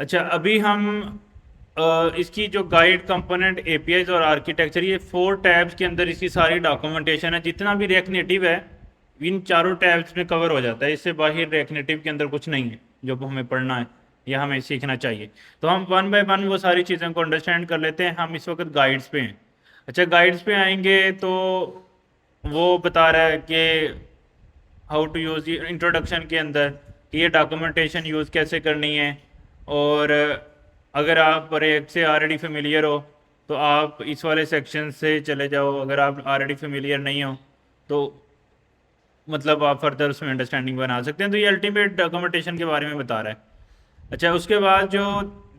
अच्छा, अभी हम इसकी जो गाइड कंपोनेंट एपीआईज और आर्किटेक्चर, ये 4 टैब्स के अंदर इसकी सारी डॉक्यूमेंटेशन है। जितना भी रिएक्ट नेटिव है इन चारों टैब्स में कवर हो जाता है। इससे बाहर रिएक्ट नेटिव के अंदर कुछ नहीं है जो हमें पढ़ना है या हमें सीखना चाहिए। तो हम वन बाय वन वो सारी चीज़ों को अंडरस्टैंड कर लेते हैं। हम इस वक्त गाइड्स पे हैं। अच्छा, गाइड्स पे आएंगे तो वो बता रहा है कि हाउ टू यूज़, इंट्रोडक्शन के अंदर कि ये डॉक्यूमेंटेशन यूज़ कैसे करनी है। और अगर आप रिएक्ट से ऑलरेडी फेमिलियर हो तो आप इस वाले सेक्शन से चले जाओ। अगर आप ऑलरेडी फेमिलियर नहीं हो तो मतलब आप फर्दर उसमें अंडरस्टैंडिंग बना सकते हैं। तो ये अल्टीमेट डॉक्यूमेंटेशन के बारे में बता रहा है। अच्छा, उसके बाद जो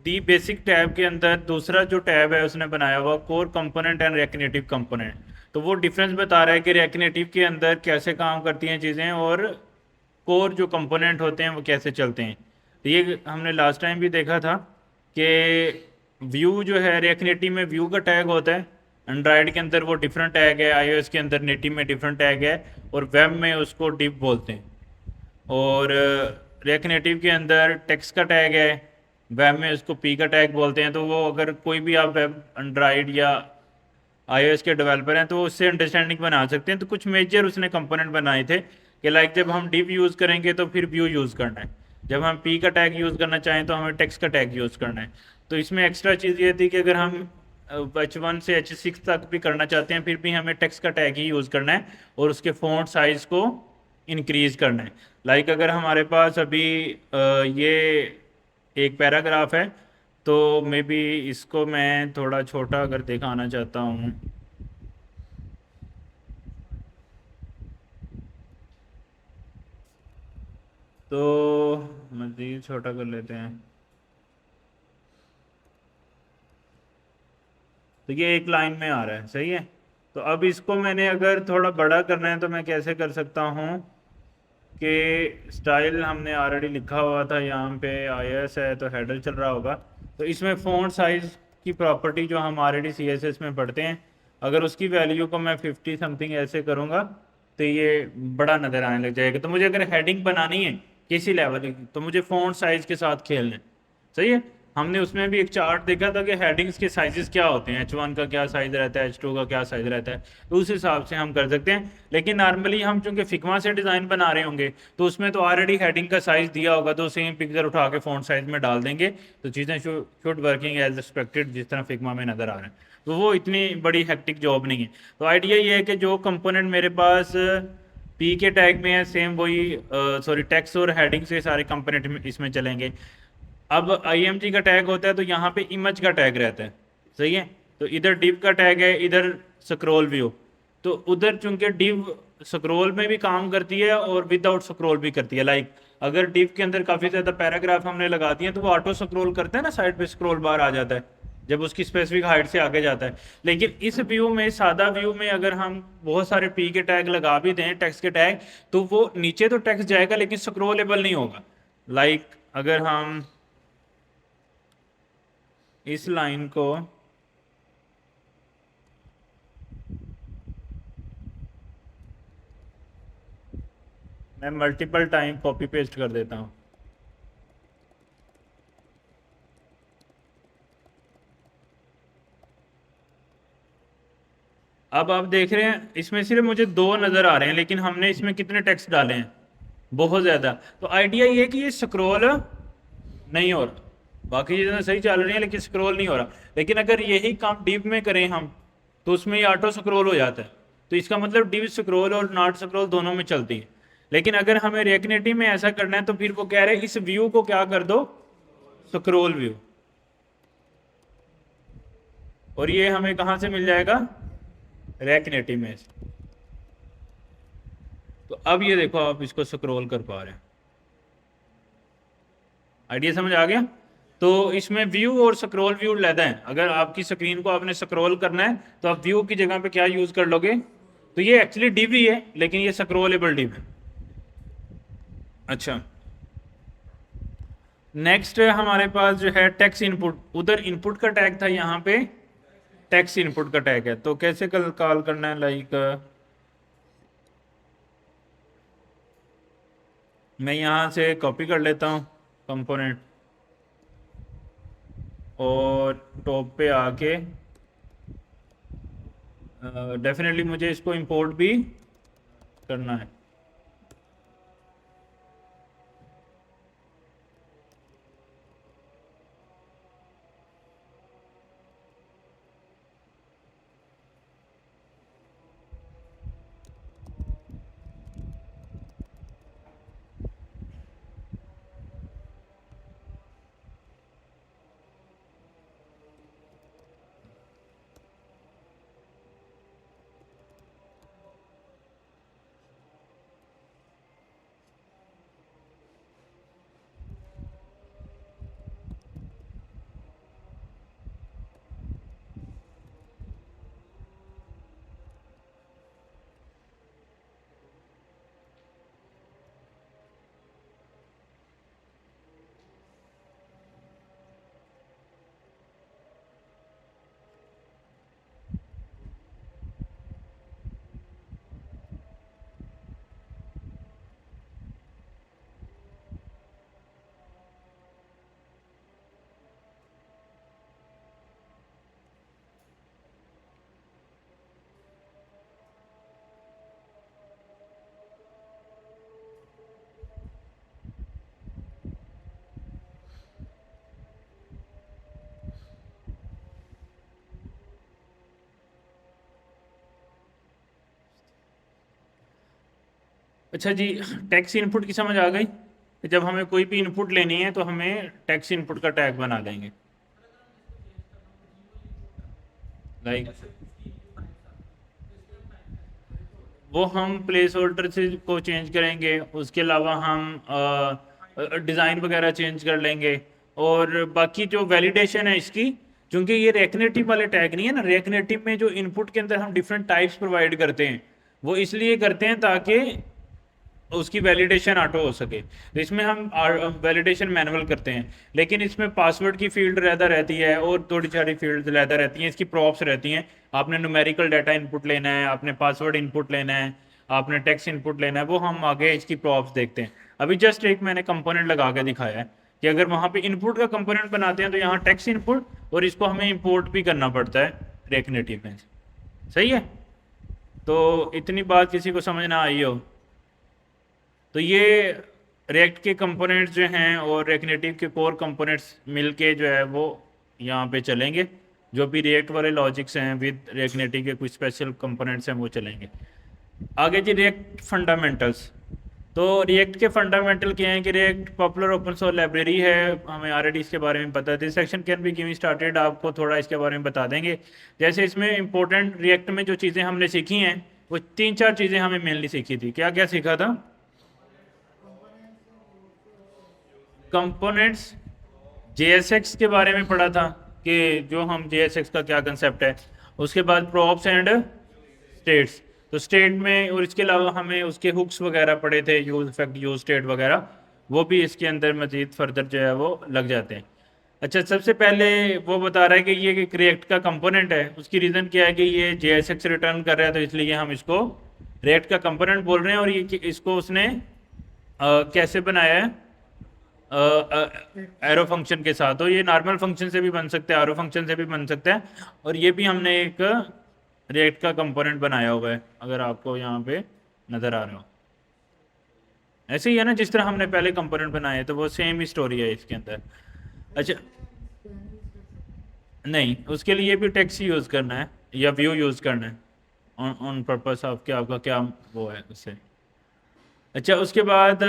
दी बेसिक टैब के अंदर दूसरा जो टैब है उसने बनाया हुआ core component and react component. तो वो डिफरेंस बता रहा है कि रिएक्ट के अंदर कैसे काम करती हैं चीज़ें और कोर जो कंपोनेंट होते हैं वो कैसे चलते हैं। तो ये हमने लास्ट टाइम भी देखा था कि व्यू जो है रिएक्ट में व्यू का टैग होता है। एंड्रॉयड के अंदर वो डिफरेंट टैग है, आईओएस के अंदर नेटिव में डिफरेंट टैग है, और वेब में उसको डिप बोलते हैं। और रिएक्ट नेटिव के अंदर टेक्स्ट का टैग है, वेब में उसको पी का टैग बोलते हैं। तो वो अगर कोई भी आप वेब एंड्रॉयड या आईओएस के डेवलपर हैं तो उससे अंडरस्टैंडिंग बना सकते हैं। तो कुछ मेजर उसने कंपोनेंट बनाए थे कि लाइक जब हम डिव यूज़ करेंगे तो फिर व्यू यूज़ करना है, जब हम पी का टैग यूज़ करना चाहें तो हमें टेक्स्ट का टैग यूज़ करना है। तो इसमें एक्स्ट्रा चीज़ ये थी कि अगर हम H1 से H6 तक भी करना चाहते हैं फिर भी हमें टेक्स्ट का टैग ही यूज़ करना है और उसके फ़ॉन्ट साइज़ को इंक्रीज़ करना है। लाइक अगर हमारे पास अभी ये एक पैराग्राफ है तो मे बी इसको मैं थोड़ा छोटा अगर दिखाना चाहता हूँ तो मज़ीद छोटा कर लेते हैं। तो ये एक लाइन में आ रहा है, सही है। तो अब इसको मैंने अगर थोड़ा बड़ा करना है तो मैं कैसे कर सकता हूँ कि स्टाइल हमने ऑलरेडी लिखा हुआ था यहाँ पे, आईएस है तो हेडर चल रहा होगा। तो इसमें फ़ॉन्ट साइज़ की प्रॉपर्टी जो हम ऑलरेडी सीएसएस में पढ़ते हैं, अगर उसकी वैल्यू को मैं 50 समथिंग ऐसे करूँगा तो ये बड़ा नज़र आने लग जाएगा। तो मुझे अगर हेडिंग बनानी है किसी लेवल की तो मुझे फ़ॉन्ट साइज़ के साथ खेलना है, सही है। हमने उसमें भी एक चार्ट देखा था कि हेडिंग्स के साइजेस क्या होते हैं, H1 का क्या साइज़ रहता है, H2 का क्या साइज़ रहता है। तो उस हिसाब से हम कर सकते हैं। लेकिन नॉर्मली हम चूंकि फिग्मा से डिज़ाइन बना रहे होंगे तो उसमें तो ऑलरेडी हेडिंग का साइज़ दिया होगा, तो सेम पिक्चर उठा के फ़ॉन्ट साइज़ में डाल देंगे तो चीज़ें शुड वर्किंग एज एक्सपेक्टेड जिस तरह फिग्मा में नज़र आ रहा है। तो वो इतनी बड़ी हेक्टिक जॉब नहीं है। तो आइडिया ये है कि जो कंपोनेंट मेरे पास पी के टैग में है सेम वही सॉरी टेक्स्ट और हेडिंग से सारे कंपोनेंट इसमें चलेंगे। अब IMG का टैग होता है तो यहाँ पे इमेज का टैग रहता है, सही है। तो इधर डिव का टैग है, इधर स्क्रॉल व्यू। तो उधर चूंकि डिव स्क्रॉल में भी काम करती है और विदाउट स्क्रॉल भी करती है। लाइक अगर डिव के अंदर काफ़ी ज़्यादा पैराग्राफ हमने लगा दिए तो वो ऑटो स्क्रॉल करता है ना, साइड पे स्क्रॉल बार आ जाता है जब उसकी स्पेसिफिक हाइट से आगे जाता है। लेकिन इस व्यू में, सादा व्यू में, अगर हम बहुत सारे पी के टैग लगा भी दें, टेक्स्ट के टैग, तो वो नीचे तो टेक्स्ट जाएगा लेकिन स्क्रॉलेबल नहीं होगा। लाइक अगर हम इस लाइन को मैं मल्टीपल टाइम कॉपी पेस्ट कर देता हूं। अब आप देख रहे हैं इसमें सिर्फ मुझे 2 नज़र आ रहे हैं लेकिन हमने इसमें कितने टेक्स्ट डाले हैं, बहुत ज़्यादा। तो आइडिया ये है कि ये स्क्रॉल नहीं हो रहा, बाकी चीज़ें सही चल रही हैं लेकिन स्क्रॉल नहीं हो रहा। लेकिन अगर यही काम डीप में करें हम तो उसमें ये ऑटो स्क्रॉल हो जाता है। तो इसका मतलब डीप स्क्रॉल और नॉट स्क्रॉल दोनों में चलती है। लेकिन अगर हमें रिएक्ट नेटिव में ऐसा करना है तो फिर वो कह रहे हैं इस व्यू को क्या कर दो, स्क्रॉल व्यू। और ये हमें कहाँ से मिल जाएगा, रिएक्ट नेटिव में। तो अब ये देखो आप इसको स्क्रॉल कर पा रहे हैं। आइडिया समझ आ गया। तो इसमें व्यू और स्क्रॉल व्यू लेते हैं। अगर आपकी स्क्रीन को आपने स्क्रॉल करना है तो आप व्यू की जगह पे क्या यूज कर लोगे, तो ये एक्चुअली डिव ही है लेकिन ये स्क्रॉलेबल डिव है। अच्छा, नेक्स्ट हमारे पास जो है टेक्स्ट इनपुट। उधर इनपुट का टैग था, यहाँ पे टेक्स्ट इनपुट का टैग है। तो कैसे कॉल करना है, लाइक मैं यहाँ से कॉपी कर लेता हूँ कंपोनेंट। और टॉप पे आके डेफिनेटली मुझे इसको इंपोर्ट भी करना है। अच्छा जी, टैक्स इनपुट की समझ आ गई। जब हमें कोई भी इनपुट लेनी है तो हमें टैक्स इनपुट का टैग बना देंगे। लाइक वो हम प्लेस होल्डर से को चेंज करेंगे, उसके अलावा हम डिज़ाइन वगैरह चेंज कर लेंगे। और बाकी जो वैलिडेशन है इसकी, क्योंकि ये रेकनेटिव वाले टैग नहीं है ना, रेकनेटिव में जो इनपुट के अंदर हम डिफरेंट टाइप्स प्रोवाइड करते हैं वो इसलिए करते हैं ताकि उसकी वैलिडेशन ऑटो हो सके। तो इसमें हम वैलिडेशन मैनुअल करते हैं, लेकिन इसमें पासवर्ड की फील्ड ज़्यादा रहती है और थोड़ी सारी फील्ड ज़्यादा रहती हैं, इसकी प्रॉप्स रहती हैं। आपने न्यूमेरिकल डाटा इनपुट लेना है, आपने पासवर्ड इनपुट लेना है, आपने टेक्स्ट इनपुट लेना है, वो हम आगे इसकी प्रॉप्स देखते हैं। अभी जस्ट एक मैंने कंपोनेंट लगा के दिखाया है कि अगर वहाँ पे इनपुट का कंपोनेंट बनाते हैं तो यहाँ टेक्स्ट इनपुट और इसको हमें इंपोर्ट भी करना पड़ता है रेक नेटिव में। सही है, तो इतनी बात किसी को समझ ना आई हो तो ये रिएक्ट के कंपोनेंट्स जो हैं और रिएक्ट नेटिव के कोर कंपोनेंट्स मिलके जो है वो यहाँ पे चलेंगे। जो भी रिएक्ट वाले लॉजिक्स हैं विद रिएक्ट नेटिव के कुछ स्पेशल कंपोनेंट्स हैं वो चलेंगे। आगे जी रिएक्ट फंडामेंटल्स। तो रिएक्ट के फंडामेंटल क्या हैं कि react popular open source library है, हमें ऑलरेडी इसके बारे में पता है। This section can be given started, आपको थोड़ा इसके बारे में बता देंगे। जैसे इसमें इंपॉर्टेंट रिएक्ट में जो चीज़ें हमने सीखी हैं वो 3-4 चीज़ें हमें मेनली सीखी थी। क्या क्या सीखा था? कंपोनेंट्स, जेएसएक्स के बारे में पढ़ा था कि जो हम जेएसएक्स का क्या कंसेप्ट है। उसके बाद प्रॉप्स एंड स्टेट्स, तो स्टेट में, और इसके अलावा हमें उसके हुक्स वगैरह पढ़े थे, यूज इफेक्ट यूज स्टेट वगैरह, वो भी इसके अंदर मजीद फर्दर जो है वो लग जाते हैं। अच्छा, सबसे पहले वो बता रहा है कि ये एक रिएक्ट का कंपोनेंट है। उसकी रीज़न क्या है कि ये जेएसएक्स रिटर्न कर रहा है, तो इसलिए हम इसको रिएक्ट का कंपोनेंट बोल रहे हैं। और ये इसको उसने कैसे बनाया है? एरो फंक्शन के साथ। तो ये नॉर्मल फंक्शन से भी बन सकता है, एरो फंक्शन से भी बन सकता है, और ये भी हमने एक रिएक्ट का कंपोनेंट बनाया हुआ है, अगर आपको यहाँ पे नज़र आ रहा हो। ऐसे ही है ना, जिस तरह हमने पहले कंपोनेंट बनाए तो वो सेम ही स्टोरी है इसके अंदर। अच्छा, नहीं, उसके लिए भी टेक्स्ट यूज़ करना है या व्यू यूज़ करना है ऑन पर्पस ऑफ कि आपका क्या वो है उससे। अच्छा, उसके बाद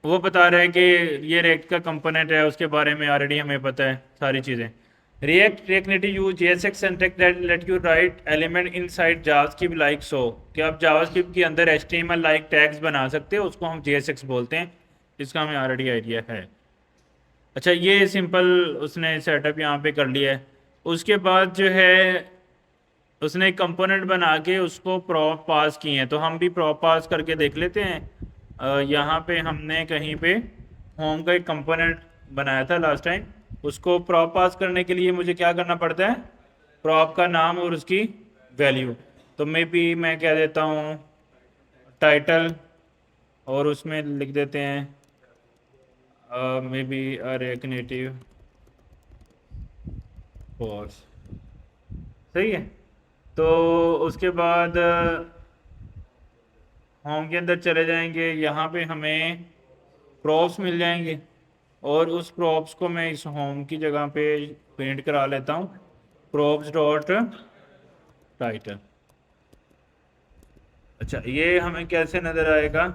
वो बता रहे हैं कि ये रिएक्ट का कंपोनेंट है, उसके बारे में ऑलरेडी हमें पता है सारी चीज़ें। React native use JSX syntax that let you right element inside JavaScript like so, कि आप जावास्क्रिप्ट के अंदर एचटीएमएल लाइक टैग्स बना सकते हो, उसको हम जेएसएक्स बोलते हैं। इसका हमें ऑलरेडी आइडिया है। अच्छा, ये सिंपल उसने सेटअप यहाँ पे कर लिया है। उसके बाद जो है उसने एक कंपोनेंट बना के उसको प्रॉप पास किए हैं, तो हम भी प्रॉप पास करके देख लेते हैं। यहाँ पे हमने कहीं पे होम का एक कंपोनेंट बनाया था लास्ट टाइम। उसको प्रॉप पास करने के लिए मुझे क्या करना पड़ता है? प्रॉप का नाम और उसकी वैल्यू। तो मैं कह देता हूँ टाइटल, और उसमें लिख देते हैं maybe React Native false. सही है। तो उसके बाद होम के अंदर चले जाएंगे, यहाँ पे हमें प्रॉप्स मिल जाएंगे और उस प्रॉप्स को मैं इस होम की जगह पे प्रिंट करा लेता हूँ, प्रॉप्स डॉट टाइटल। अच्छा, ये हमें कैसे नज़र आएगा,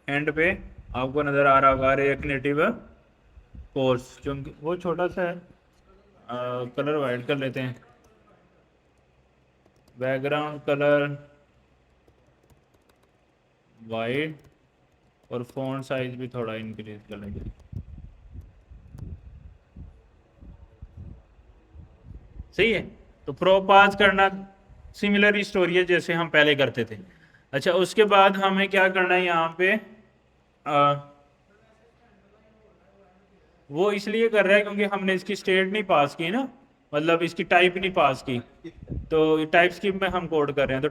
एंड पे आपको नज़र आ रहा होगा रिएक्ट नेटिव कोर्स, क्योंकि वो छोटा सा है। कलर वाइट कर लेते हैं, बैकग्राउंड कलर वाइट, और फ़ॉन्ट साइज भी थोड़ा इंक्रीज कर लेंगे। सही है। तो प्रो पास करना सिमिलर ही स्टोरी है जैसे हम पहले करते थे। अच्छा, उसके बाद हमें क्या करना है यहाँ पे, वो इसलिए कर रहा है क्योंकि हमने इसकी स्टेट नहीं पास की ना, मतलब इसकी टाइप नहीं पास की। तो टाइप स्कीम में हम कोड कर रहे हैं, तो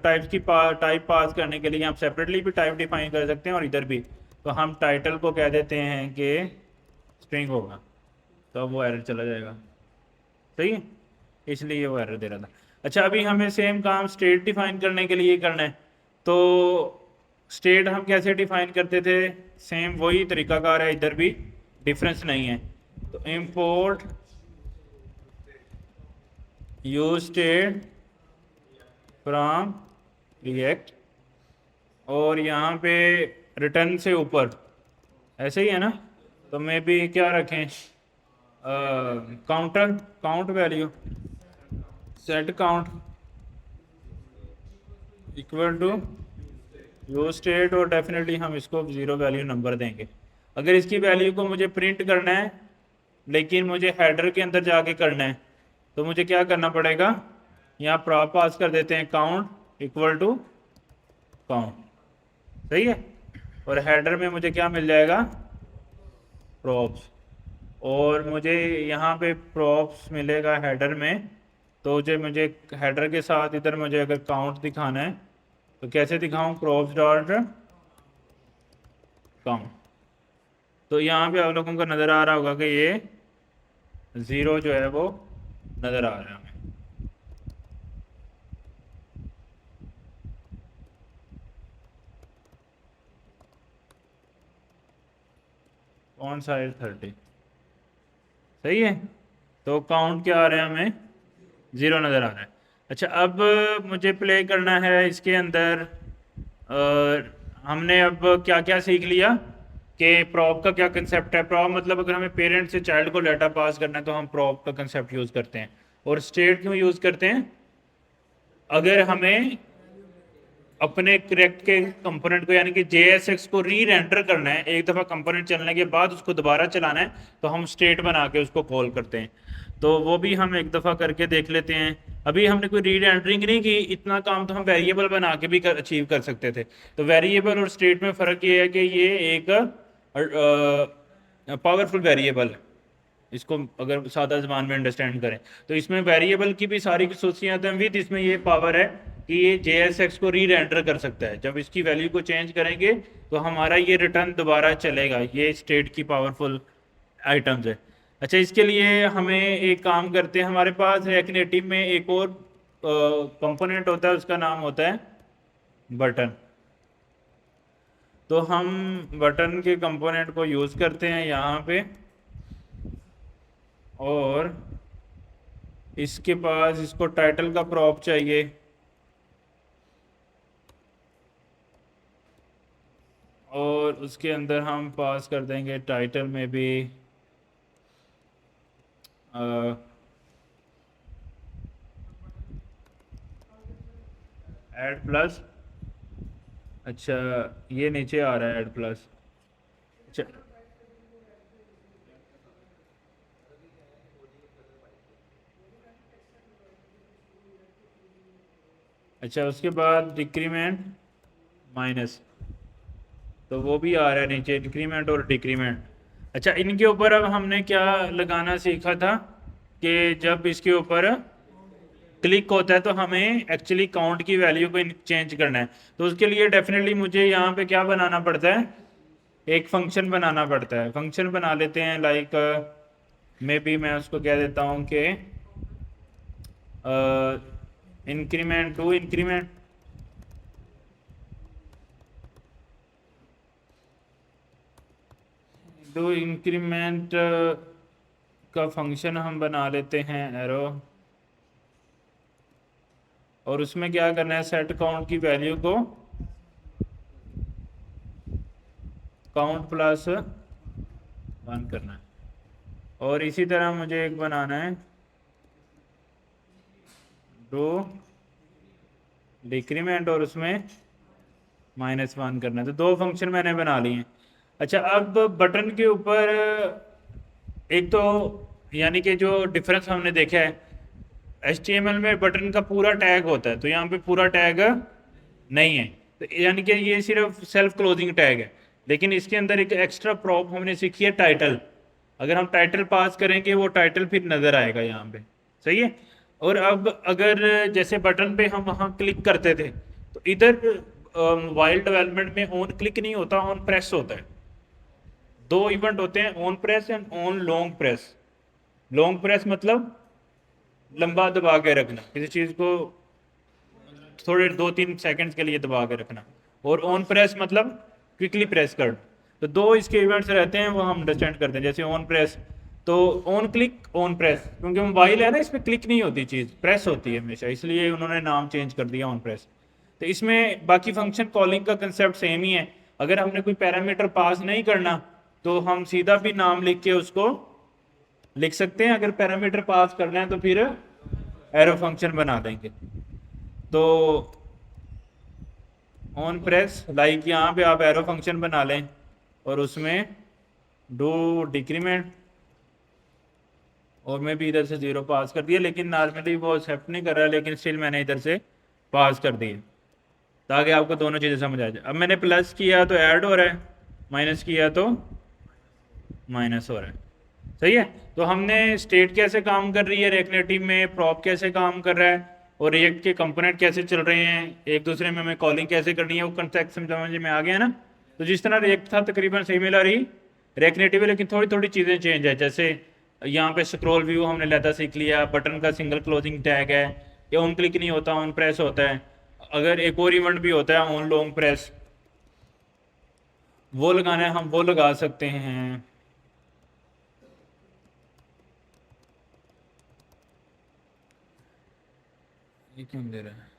टाइप पास करने के लिए हम सेपरेटली भी टाइप डिफाइन कर सकते हैं और इधर भी। तो हम टाइटल को कह देते हैं कि स्ट्रिंग होगा, तो अब वो एरर चला जाएगा। सही है, इसलिए वो एरर दे रहा था। अच्छा, अभी हमें सेम काम स्टेट डिफाइन करने के लिए करना है। तो स्टेट हम कैसे डिफाइन करते थे, सेम वही तरीकाकार है, इधर भी डिफरेंस नहीं है। तो import use state from react, और यहाँ पे रिटर्न से ऊपर ऐसे ही है ना, तो मे भी क्या रखें, counter count value set count equal to use state, और डेफिनेटली हम इसको 0 वैल्यू नंबर देंगे। अगर इसकी वैल्यू को मुझे प्रिंट करना है लेकिन मुझे हेडर के अंदर जाके करना है, तो मुझे क्या करना पड़ेगा, यहाँ प्रॉप पास कर देते हैं काउंट इक्वल टू काउंट। सही है। और हेडर में मुझे क्या मिल जाएगा, प्रॉप्स, और मुझे यहाँ पे प्रॉप्स मिलेगा हेडर में। तो जो मुझे हेडर के साथ इधर मुझे अगर काउंट दिखाना है तो कैसे दिखाऊं, प्रॉप्स डॉट काउंट। तो यहाँ पे आप लोगों को नज़र आ रहा होगा कि ये 0 जो है वो नज़र आ रहा है हमें। On side 30। सही है। तो काउंट क्या आ रहा है हमें, 0 नज़र आ रहा है। अच्छा, अब मुझे प्ले करना है इसके अंदर। हमने अब क्या क्या सीख लिया कि प्रॉप का क्या कंसेप्ट है। प्रॉप मतलब अगर हमें पेरेंट से चाइल्ड को डाटा पास करना है तो हम प्रॉप का कंसेप्ट यूज़ करते हैं। और स्टेट क्यों यूज़ करते हैं, अगर हमें अपने करेक्ट के कंपोनेंट को यानी कि JSX को री रेंडर करना है, एक दफ़ा कंपोनेंट चलने के बाद उसको दोबारा चलाना है, तो हम स्टेट बना के उसको कॉल करते हैं। तो वो भी हम एक दफ़ा करके देख लेते हैं। अभी हमने कोई री रेंडरिंग नहीं की, इतना काम तो हम वेरिएबल बना के भी अचीव कर सकते थे। तो वेरिएबल और स्टेट में फ़र्क ये है कि ये एक पावरफुल वेरिएबल है, इसको अगर सादा ज़बान में अंडरस्टैंड करें तो इसमें वेरिएबल की भी सारी खसूसियात हैं, विद इसमें ये पावर है कि ये JSX को री रेंडर कर सकता है। जब इसकी वैल्यू को चेंज करेंगे तो हमारा ये रिटर्न दोबारा चलेगा। ये स्टेट की पावरफुल आइटम्स है। अच्छा, इसके लिए हमें एक काम करते हैं, हमारे पास रिएक्ट नेटिव में एक और कंपोनेंट होता है, उसका नाम होता है बटन। तो हम बटन के कंपोनेंट को यूज़ करते हैं यहाँ पे, और इसके पास इसको टाइटल का प्रॉप चाहिए, और उसके अंदर हम पास कर देंगे टाइटल में भी ऐड प्लस। अच्छा, ये नीचे आ रहा है ऐड प्लस। अच्छा, अच्छा, उसके बाद डिक्रीमेंट माइनस, तो वो भी आ रहा है नीचे, इंक्रीमेंट और डिक्रीमेंट। अच्छा, इनके ऊपर अब हमने क्या लगाना सीखा था कि जब इसके ऊपर क्लिक होता है तो हमें एक्चुअली काउंट की वैल्यू को चेंज करना है। तो उसके लिए डेफिनेटली मुझे यहाँ पे क्या बनाना पड़ता है, एक फंक्शन बनाना पड़ता है। फंक्शन बना लेते हैं लाइक मे बी मैं उसको कह देता हूँ कि इंक्रीमेंट टू इंक्रीमेंट, दो इंक्रीमेंट का फंक्शन हम बना लेते हैं एरो, और उसमें क्या करना है, सेट काउंट की वैल्यू को काउंट प्लस 1 करना है। और इसी तरह मुझे एक बनाना है डू डिक्रीमेंट और उसमें -1 करना है। तो दो फंक्शन मैंने बना लिए हैं। अच्छा, अब बटन के ऊपर एक तो यानी कि जो डिफरेंस हमने देखा है, HTML में बटन का पूरा टैग होता है, तो यहाँ पे पूरा टैग नहीं है, तो यानी कि ये सिर्फ सेल्फ क्लोजिंग टैग है। लेकिन इसके अंदर एक एक्स्ट्रा प्रॉप हमने सीखी है, टाइटल। अगर हम टाइटल पास करेंगे वो टाइटल फिर नज़र आएगा यहाँ पे, सही है। और अब अगर जैसे बटन पे हम वहाँ क्लिक करते थे, तो इधर वाइल डेवलपमेंट में ऑन क्लिक नहीं होता, ऑन प्रेस होता है। दो इवेंट होते हैं, on press and on long press. Long press मतलब लंबा दबा के रखना किसी चीज़ को, थोड़े 2-3 सेकंड्स के लिए दबा के रखना, और ऑन प्रेस मतलब क्विकली प्रेस कर। तो दो इसके इवेंट्स रहते हैं, वो हम अंडरस्टैंड करते हैं। जैसे ऑन प्रेस, तो ऑन क्लिक ऑन प्रेस, क्योंकि मोबाइल है ना, इसमें क्लिक नहीं होती, चीज़ प्रेस होती है हमेशा, इसलिए उन्होंने नाम चेंज कर दिया ऑन प्रेस। तो इसमें बाकी फंक्शन कॉलिंग का कंसेप्ट सेम ही है। अगर हमने कोई पैरामीटर पास नहीं करना तो हम सीधा भी नाम लिख के उसको लिख सकते हैं। अगर पैरामीटर पास करना है तो फिर एरो फंक्शन बना देंगे। तो ऑन प्रेस लाइक यहाँ पे आप एरो फंक्शन बना लें और उसमें डू डिक्रीमेंट, और मैं भी इधर से 0 पास कर दिया, लेकिन नॉर्मली वो एक्सेप्ट नहीं कर रहा, लेकिन स्टिल मैंने इधर से पास कर दिए ताकि आपको दोनों चीज़ें समझ आ जाए। अब मैंने प्लस किया तो ऐड हो रहा है, माइनस किया तो माइनस हो रहा है, सही है। तो हमने स्टेट कैसे काम कर रही है रिएक्ट में, प्रॉप कैसे काम कर रहा है, और रिएक्ट के कंपोनेंट कैसे चल रहे हैं एक दूसरे में, हमें कॉलिंग कैसे करनी है, वो कंसेप्ट समझ में आ गया ना। तो जिस तरह रिएक्ट था तकरीबन सिमिलर ही रिएक्ट नेटिव है, लेकिन थोड़ी थोड़ी चीज़ें चेंज है। जैसे यहाँ पे स्क्रॉल व्यू हमने लैदा सीख लिया, बटन का सिंगल क्लोजिंग टैग है, ये ऑन क्लिक नहीं होता, ऑन प्रेस होता है। अगर एक और इवेंट भी होता है ऑन लॉन्ग प्रेस, वो लगाना है हम वो लगा सकते हैं। ये क्यों दे रहा है?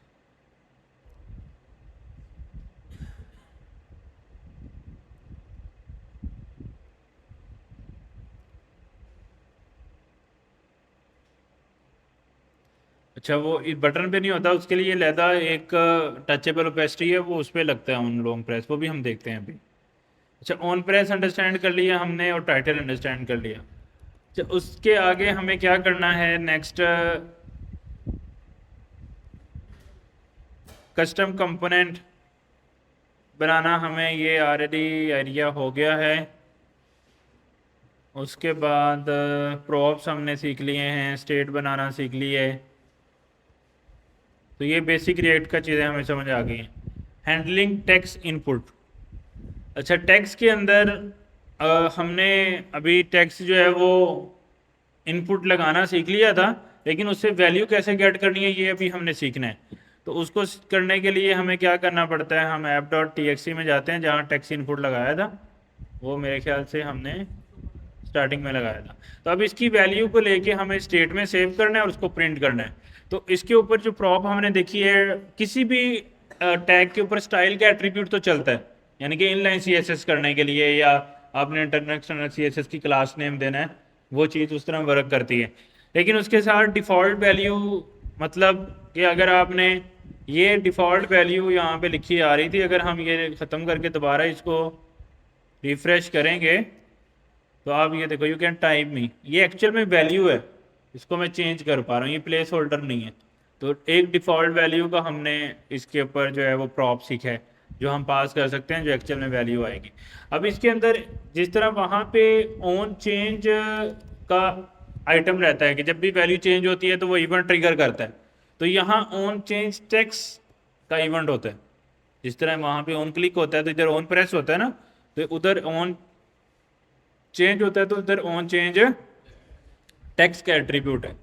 अच्छा, वो इस बटन पे नहीं होता, उसके लिए लैदा एक टचेबल ओपेसिटी है, वो उस पर लगता है ऑन लॉन्ग प्रेस, वो भी हम देखते हैं अभी। अच्छा, ऑन प्रेस अंडरस्टैंड कर लिया हमने और टाइटल अंडरस्टैंड कर लिया। अच्छा, उसके आगे हमें क्या करना है नेक्स्ट, कस्टम कंपोनेंट बनाना। हमें ये ऑलरेडी आइडिया हो गया है। उसके बाद प्रॉप्स हमने सीख लिए हैं, स्टेट बनाना सीख लिए है। तो ये बेसिक रिएक्ट का चीज़ें हमें समझ आ गई हैं। Handling text input. अच्छा, टेक्स्ट के अंदर हमने अभी टेक्स्ट जो है वो इनपुट लगाना सीख लिया था, लेकिन उससे वैल्यू कैसे गेट करनी है ये अभी हमने सीखना है। तो उसको करने के लिए हमें क्या करना पड़ता है, हम app.txt में जाते हैं जहाँ टेक्स्ट इनपुट लगाया था, वो मेरे ख्याल से हमने स्टार्टिंग में लगाया था। तो अब इसकी वैल्यू को लेके हमें स्टेट में सेव करना है और उसको प्रिंट करना है। तो इसके ऊपर जो प्रॉप हमने देखी है, किसी भी टैग के ऊपर स्टाइल का एट्रीब्यूट तो चलता है, यानी कि इनलाइन CSS करने के लिए या आपने इंटरनल CSS की क्लास नेम देना है, वो चीज़ उस तरह वर्क करती है। लेकिन उसके साथ डिफ़ॉल्ट वैल्यू, मतलब कि अगर आपने ये डिफ़ॉल्ट वैल्यू यहाँ पे लिखी आ रही थी, अगर हम ये ख़त्म करके दोबारा इसको रिफ़्रेश करेंगे तो आप ये देखो, यू कैन टाइप मी, ये एक्चुअल में वैल्यू है, इसको मैं चेंज कर पा रहा हूँ, ये प्लेस होल्डर नहीं है। तो एक डिफ़ॉल्ट वैल्यू का हमने इसके ऊपर जो है वो प्रॉप सीखा है, जो हम पास कर सकते हैं, जो एक्चुअल में वैल्यू आएगी। अब इसके अंदर जिस तरह वहाँ पे ऑन चेंज का आइटम रहता है कि जब भी वैल्यू चेंज होती है तो वो इवेंट ट्रिगर करता है, तो यहाँ ऑन चेंज टेक्स्ट का इवेंट होता है। जिस तरह वहाँ पे ऑन क्लिक होता है तो इधर ऑन प्रेस होता है ना, तो उधर ऑन चेंज होता है तो उधर ऑन चेंज टेक्स्ट का एट्रीब्यूट है।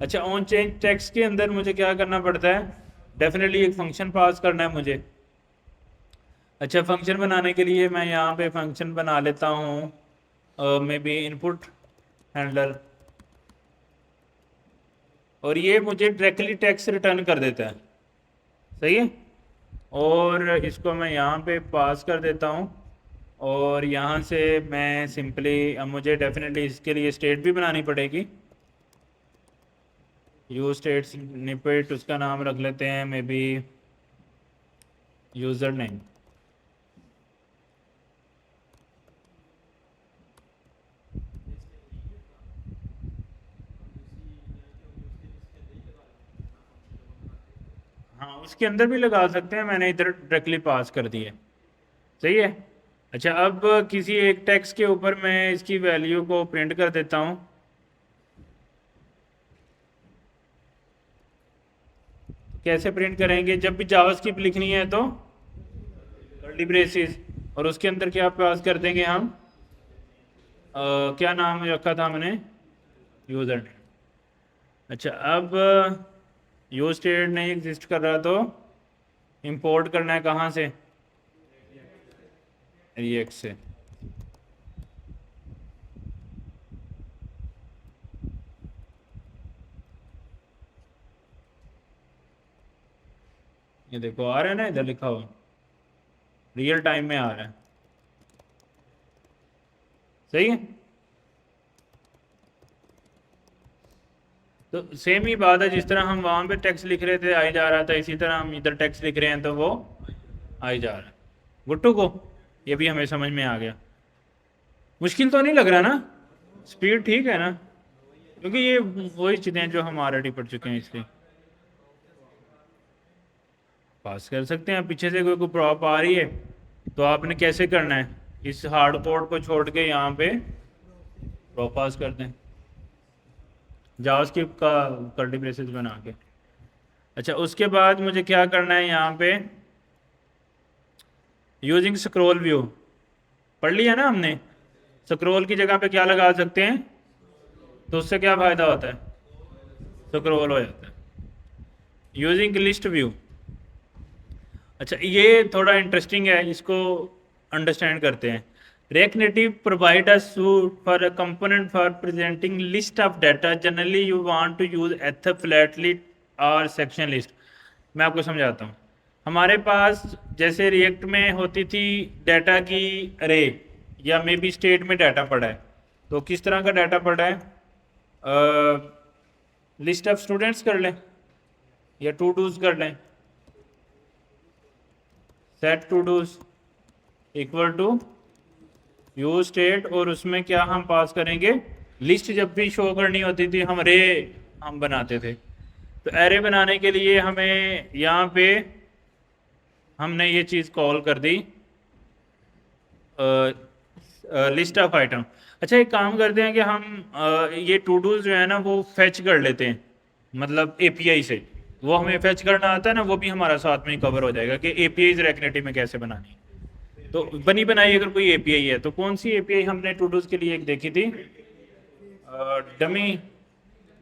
अच्छा, ऑन चेंज टेक्स्ट के अंदर मुझे क्या करना पड़ता है, डेफिनेटली एक फंक्शन पास करना है मुझे। अच्छा, फंक्शन बनाने के लिए मैं यहाँ पे फंक्शन बना लेता हूँ मे बी इनपुट हैंडलर, और ये मुझे डायरेक्टली टेक्स्ट रिटर्न कर देता है। सही है, और इसको मैं यहाँ पे पास कर देता हूँ, और यहाँ से मैं सिंपली, अब मुझे डेफिनेटली इसके लिए स्टेट भी बनानी पड़ेगी। यू स्टेट स्निपेट, उसका नाम रख लेते हैं मे बी यूज़र नेम। हाँ, उसके अंदर भी लगा सकते हैं, मैंने इधर डायरेक्टली पास कर दिए। सही है। अच्छा, अब किसी एक टेक्स्ट के ऊपर मैं इसकी वैल्यू को प्रिंट कर देता हूँ। कैसे प्रिंट करेंगे, जब भी जावास्क्रिप्ट लिखनी है तो कर्ली ब्रेसेस, और उसके अंदर क्या पास कर देंगे हम, क्या नाम रखा था हमने, यूज़र नेम। अच्छा, अब यू स्टेट नहीं एग्जिस्ट कर रहा तो इंपोर्ट करना है कहाँ से, रिएक्ट से। ये देखो आ रहा है ना, इधर लिखा हुआ रियल टाइम में आ रहा है। सही है। तो सेम ही बात है, जिस तरह हम वहां पे टेक्स्ट लिख रहे थे आई जा रहा था, इसी तरह हम इधर टेक्स्ट लिख रहे हैं तो वो आई जा रहा है। गुट्टू को ये भी हमें समझ में आ गया। मुश्किल तो नहीं लग रहा ना, स्पीड ठीक है ना, क्योंकि ये वही चीज़ें जो हम ऑलरेडी पढ़ चुके हैं, इसलिए पास कर सकते हैं। पीछे से कोई प्रॉप आ रही है तो आपने कैसे करना है, इस हार्ड कोड को छोड़ के यहाँ पे प्रॉप पास कर दें, जावास्क्रिप्ट का कर्ली ब्रेसेस बना के। अच्छा, उसके बाद मुझे क्या करना है, यहाँ पे यूजिंग स्क्रॉल व्यू पढ़ लिया ना हमने। स्क्रॉल की जगह पे क्या लगा सकते हैं, तो उससे क्या फ़ायदा होता है, स्क्रॉल हो जाता है। यूजिंग लिस्ट व्यू, अच्छा ये थोड़ा इंटरेस्टिंग है, इसको अंडरस्टैंड करते हैं। React Native provide a suite for a component for presenting list of data. Generally, you want to use eth flatly or section list. मैं आपको समझाता हूँ। हमारे पास जैसे रिएक्ट में होती थी डाटा की अरे, या मे बी स्टेट में डाटा पड़ा है, तो किस तरह का डाटा पड़ा है, लिस्ट ऑफ स्टूडेंट्स कर लें या टू डूज कर लें, set todos equal to use state, और उसमें क्या हम पास करेंगे, लिस्ट जब भी शो करनी होती थी हम रे हम बनाते थे। तो एरे बनाने के लिए हमें यहाँ पे हमने ये चीज़ कॉल कर दी लिस्ट ऑफ आइटम। अच्छा, एक काम करते हैं कि हम ये टू डूज जो है ना वो फेच कर लेते हैं, मतलब एपीआई से। वो हमें फेच करना आता है ना, वो भी हमारा साथ में ही कवर हो जाएगा कि एपीआई React Native में कैसे बनानी। तो बनी बनाई अगर कोई एपीआई है तो कौन सी एपीआई हमने टू डूज के लिए एक देखी थी, डमी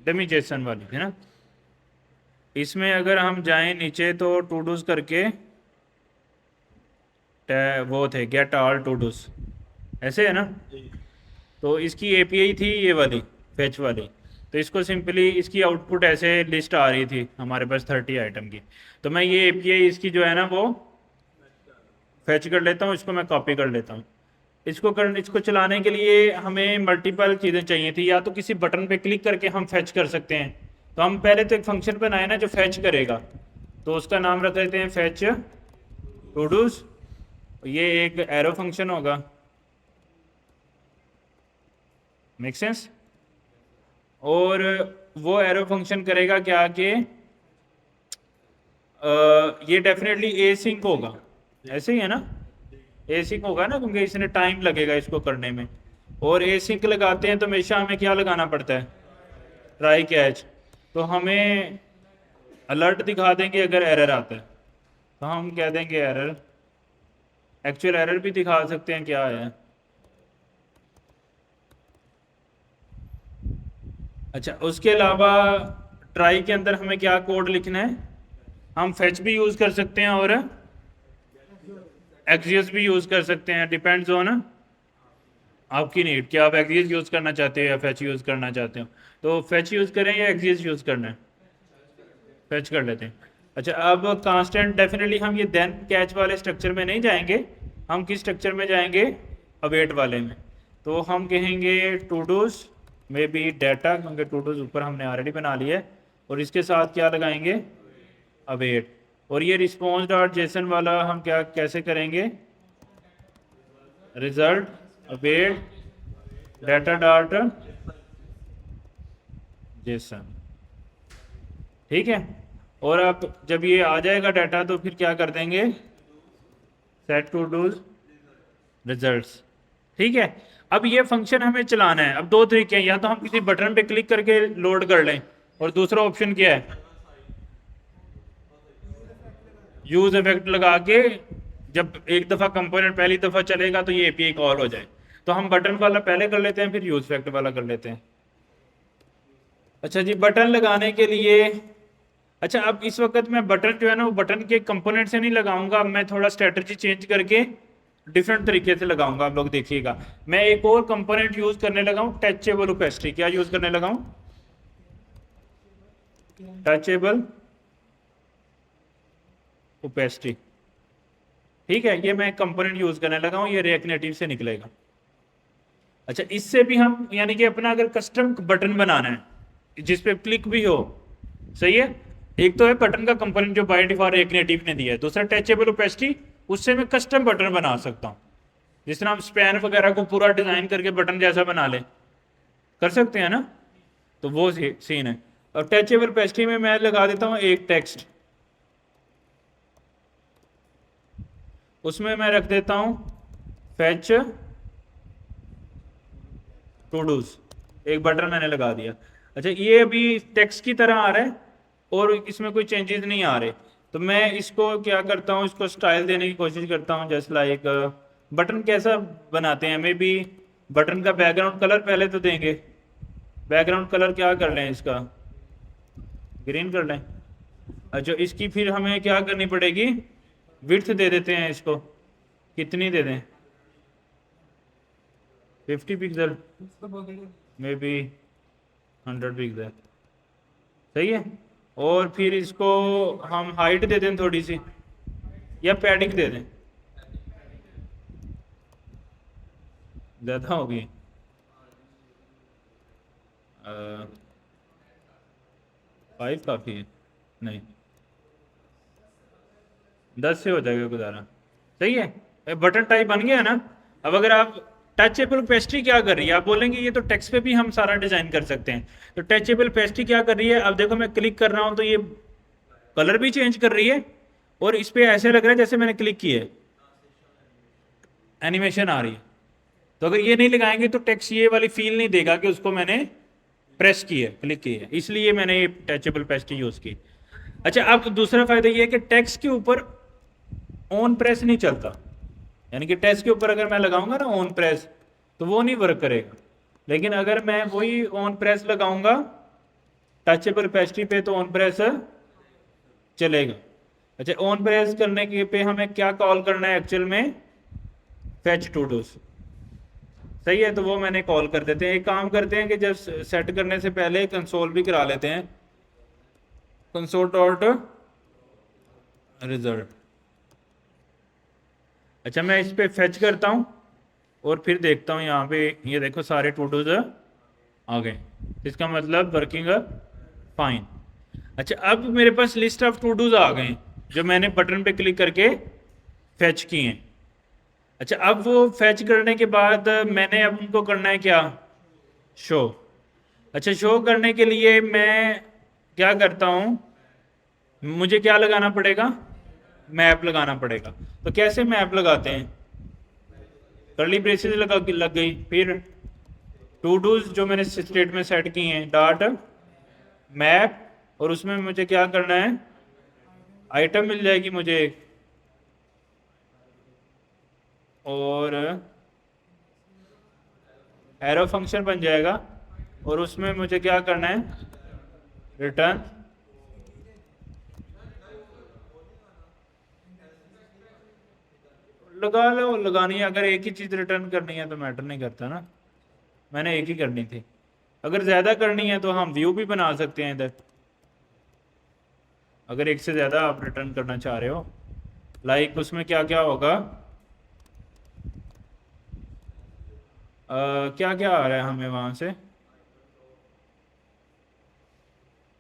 डमी जेसन वाली है ना। इसमें अगर हम जाएं नीचे तो टू डूज करके वो थे गेट ऑल टू डूज, ऐसे है ना। तो इसकी एपीआई थी ये वाली फेच वाली, तो इसको सिंपली इसकी आउटपुट ऐसे लिस्ट आ रही थी हमारे पास 30 आइटम की। तो मैं ये एपीआई इसकी जो है ना वो फेच कर लेता हूँ, इसको मैं कॉपी कर लेता हूँ। इसको चलाने के लिए हमें मल्टीपल चीज़ें चाहिए थी, या तो किसी बटन पे क्लिक करके हम फेच कर सकते हैं। तो हम पहले तो एक फंक्शन बनाए ना जो फेच करेगा, तो उसका नाम रख देते हैं फेच टू डूज। ये एक एरो फंक्शन होगा, मेक सेंस। और वो एरो फंक्शन करेगा क्या कि ये डेफिनेटली ए सिंक होगा, ऐसे ही है ना, ए सिंक होगा ना, क्योंकि इसने टाइम लगेगा इसको करने में। और ए सिंक लगाते हैं तो हमेशा हमें क्या लगाना पड़ता है, ट्राई कैच। तो हमें अलर्ट दिखा देंगे अगर एरर आता है, तो हम कह देंगे एरर। एक्चुअल एरर भी दिखा सकते हैं क्या है, अच्छा, उसके अलावा ट्राई के अंदर हमें क्या कोड लिखना है? हम फेच भी यूज़ कर सकते हैं और एक्सियस भी यूज़ कर सकते हैं, डिपेंड्स ऑन आपकी नीड, क्या आप एक्सियस यूज़ करना चाहते हो या फेच यूज़ करना चाहते हो। तो फेच यूज़ करें या एक्सियस यूज़ करना है? फेच कर लेते हैं। अच्छा, अब कांस्टेंट डेफिनेटली हम ये देन कैच वाले स्ट्रक्चर में नहीं जाएंगे, हम किस स्ट्रक्चर में जाएंगे? अवेट वाले में। तो हम कहेंगे टू डूज में बी डाटा, क्योंकि टू डूज ऊपर हमने ऑलरेडी बना लिया है, और इसके साथ क्या लगाएंगे? अवेट। और ये रिस्पॉन्स डॉट जेसन वाला हम क्या कैसे करेंगे? Result await data dot JSON. ठीक है, और अब जब ये आ जाएगा डाटा तो फिर क्या कर देंगे? Set todos results. ठीक है, अब ये फंक्शन हमें चलाना है। अब दो तरीके हैं, या तो हम किसी बटन पे क्लिक करके लोड कर लें, और दूसरा ऑप्शन क्या है? यूज इफेक्ट लगा के जब एक दफ़ा कंपोनेंट पहली दफ़ा चलेगा तो ये एपीआई कॉल हो जाए। तो हम बटन वाला पहले कर लेते हैं, फिर यूज इफेक्ट वाला कर लेते हैं। अच्छा जी, बटन लगाने के लिए, अच्छा अब इस वक्त मैं बटन जो है ना वो बटन के कंपोनेंट से नहीं लगाऊंगा, मैं थोड़ा स्ट्रेटजी चेंज करके डिफरेंट तरीके से लगाऊंगा। आप लोग देखिएगा, मैं एक और कंपोनेंट यूज करने लगा हूं, टचेबल ओपेसिटी। क्या यूज करने लगा हूं? Touchable opacity. ठीक है, ये मैं कंपोनेंट यूज करने लगा हूं, ये रिएक्ट नेटिव से निकलेगा। अच्छा, इससे भी हम यानी कि अपना अगर कस्टम बटन बनाना है जिस पे क्लिक भी हो, सही है, एक तो है बटन का कंपोनेंट जो बाय डिफॉल्ट रिएक्ट नेटिव ने दिया है, दूसरा टचेबल ओपेसिटी, उससे मैं कस्टम बटन बना सकता हूं। जिस तरह हम स्पैन वगैरह को पूरा डिजाइन करके बटन जैसा बना ले, कर सकते हैं ना, तो वो सीन है। और टचेबल ओपेसिटी में मैं लगा देता हूं एक टेक्स्ट, उसमें मैं रख देता हूं फेच टू डूज, एक बटन मैंने लगा दिया। अच्छा, ये अभी टेक्स्ट की तरह आ रहा है और इसमें कोई चेंजेस नहीं आ रहे, तो मैं इसको क्या करता हूँ, इसको स्टाइल देने की कोशिश करता हूँ। जस्ट लाइक बटन कैसा बनाते हैं, मे बी बटन का बैकग्राउंड कलर पहले तो देंगे। बैकग्राउंड कलर क्या कर लें इसका? ग्रीन कर लें। अच्छा, इसकी फिर हमें क्या करनी पड़ेगी? विड्थ दे देते हैं इसको, कितनी दे दें? 50 पिक्सल, मे बी 100 पिक्सल, सही है। और फिर इसको हम हाइट दे दें थोड़ी सी, या पैडिंग दे दें? ज़्यादा होगी, 5 काफ़ी है, नहीं 10 से हो जाएगा गुजारा। सही है, बटन टाइप बन गया ना। अब अगर आप टचेबल पेस्ट्री क्या कर रही है, आप बोलेंगे ये तो टेक्स्ट पे भी हम सारा डिजाइन कर सकते हैं। तो टचेबल पेस्ट्री क्या कर रही है? अब देखो मैं क्लिक कर रहा हूं तो ये कलर भी चेंज कर रही है, और इस पे ऐसे लग रहा है जैसे मैंने क्लिक किया है, एनिमेशन आ रही है। तो अगर ये नहीं लगाएंगे तो टेक्स्ट ये वाली फील नहीं देगा कि उसको मैंने प्रेस की है, क्लिक की है, इसलिए मैंने ये टचेबल पेस्ट्री यूज की। अच्छा, अब दूसरा फायदा ये है कि टेक्स्ट के ऊपर ऑन प्रेस नहीं चलता, यानी कि टेक्स्ट के ऊपर अगर मैं लगाऊंगा ना ऑन प्रेस, तो वो नहीं वर्क करेगा। लेकिन अगर मैं वही ऑन प्रेस लगाऊंगा टचेबल पेस्ट्री पे तो ऑन प्रेस चलेगा। अच्छा, ऑन प्रेस करने के पे हमें क्या कॉल करना है एक्चुअल में? Fetch todos. सही है, तो वो मैंने कॉल कर देते हैं। एक काम करते हैं कि जब सेट करने से पहले कंसोल भी करा लेते हैं, कंसोल डॉट रिजल्ट। अच्छा, मैं इस पे फेच करता हूँ और फिर देखता हूँ यहाँ पे, ये देखो सारे टू डूज आ गए, इसका मतलब वर्किंग फाइन। अच्छा, अब मेरे पास लिस्ट ऑफ टू डूज आ गए जो मैंने बटन पे क्लिक करके फेच किए हैं। अच्छा, अब वो फेच करने के बाद मैंने अब उनको करना है क्या? शो। अच्छा, शो करने के लिए मैं क्या करता हूँ, मुझे क्या लगाना पड़ेगा? मैप लगाना पड़ेगा। तो कैसे मैप लगाते हैं? कर्ली ब्रेसेस लग गई, फिर टू डूज जो मैंने स्टेट में सेट की हैं डॉट मैप, और उसमें मुझे क्या करना है? आइटम मिल जाएगी मुझे एक, और एरो फंक्शन बन जाएगा और उसमें मुझे क्या करना है, रिटर्न। लगा लो, लगानी है, अगर एक ही चीज़ रिटर्न करनी है तो मैटर नहीं करता ना, मैंने एक ही करनी थी। अगर ज़्यादा करनी है तो हम व्यू भी बना सकते हैं इधर, अगर एक से ज़्यादा आप रिटर्न करना चाह रहे हो। लाइक उसमें क्या क्या होगा, क्या क्या आ रहा है हमें वहाँ से,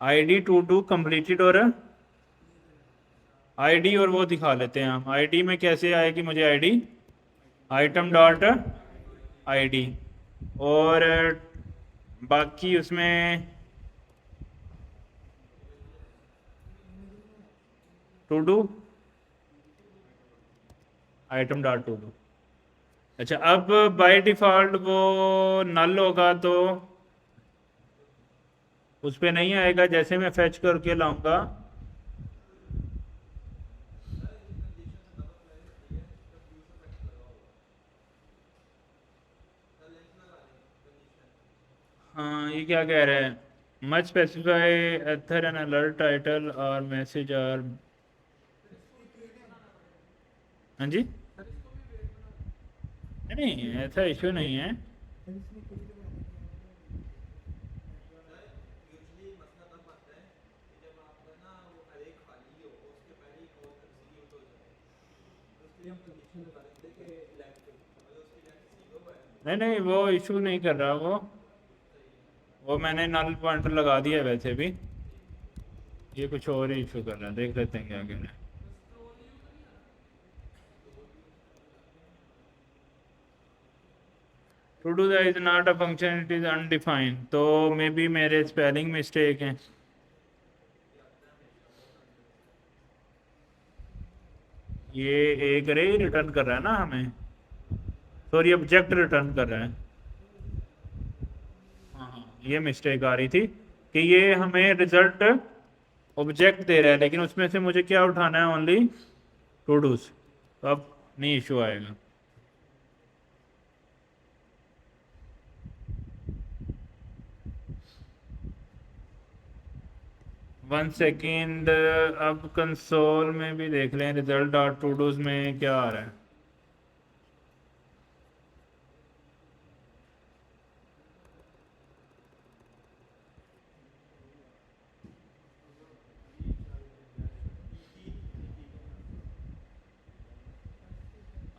आईडी टू डू कंप्लीटेड और आईडी, और वो दिखा लेते हैं हम। आईडी में कैसे आएगी मुझे आईडी, आइटम डॉट आईडी, और बाकी उसमें todo item dot todo. अच्छा, अब बाय डिफ़ॉल्ट वो नल होगा तो उस पर नहीं आएगा, जैसे मैं फेच करके लाऊंगा। हाँ, ये क्या कह रहे हैं, must specify either and alert title और मैसेज और, हाँ जी, नहीं ऐसा इशू नहीं है। नहीं नहीं, वो इशू नहीं कर रहा, वो मैंने नल पॉइंटर लगा दिया है वैसे भी। ये कुछ और ही इशू कर रहा है, देख लेते हैं क्या कह रहे हैं। Todo that is not a function, it is undefined, तो मे बी मेरे स्पेलिंग मिस्टेक हैं। ये एक रे रिटर्न कर रहा है ना हमें, सॉरी ऑब्जेक्ट रिटर्न कर रहा है। हाँ हाँ, ये मिस्टेक आ रही थी कि ये हमें रिजल्ट ऑब्जेक्ट दे रहा है, लेकिन उसमें से मुझे क्या उठाना है, ओनली टू डूज, तो अब नहीं इशू आएगा। वन सेकेंड, अब कंसोल में भी देख लें रिजल्ट डॉट टू डूज में क्या आ रहा है।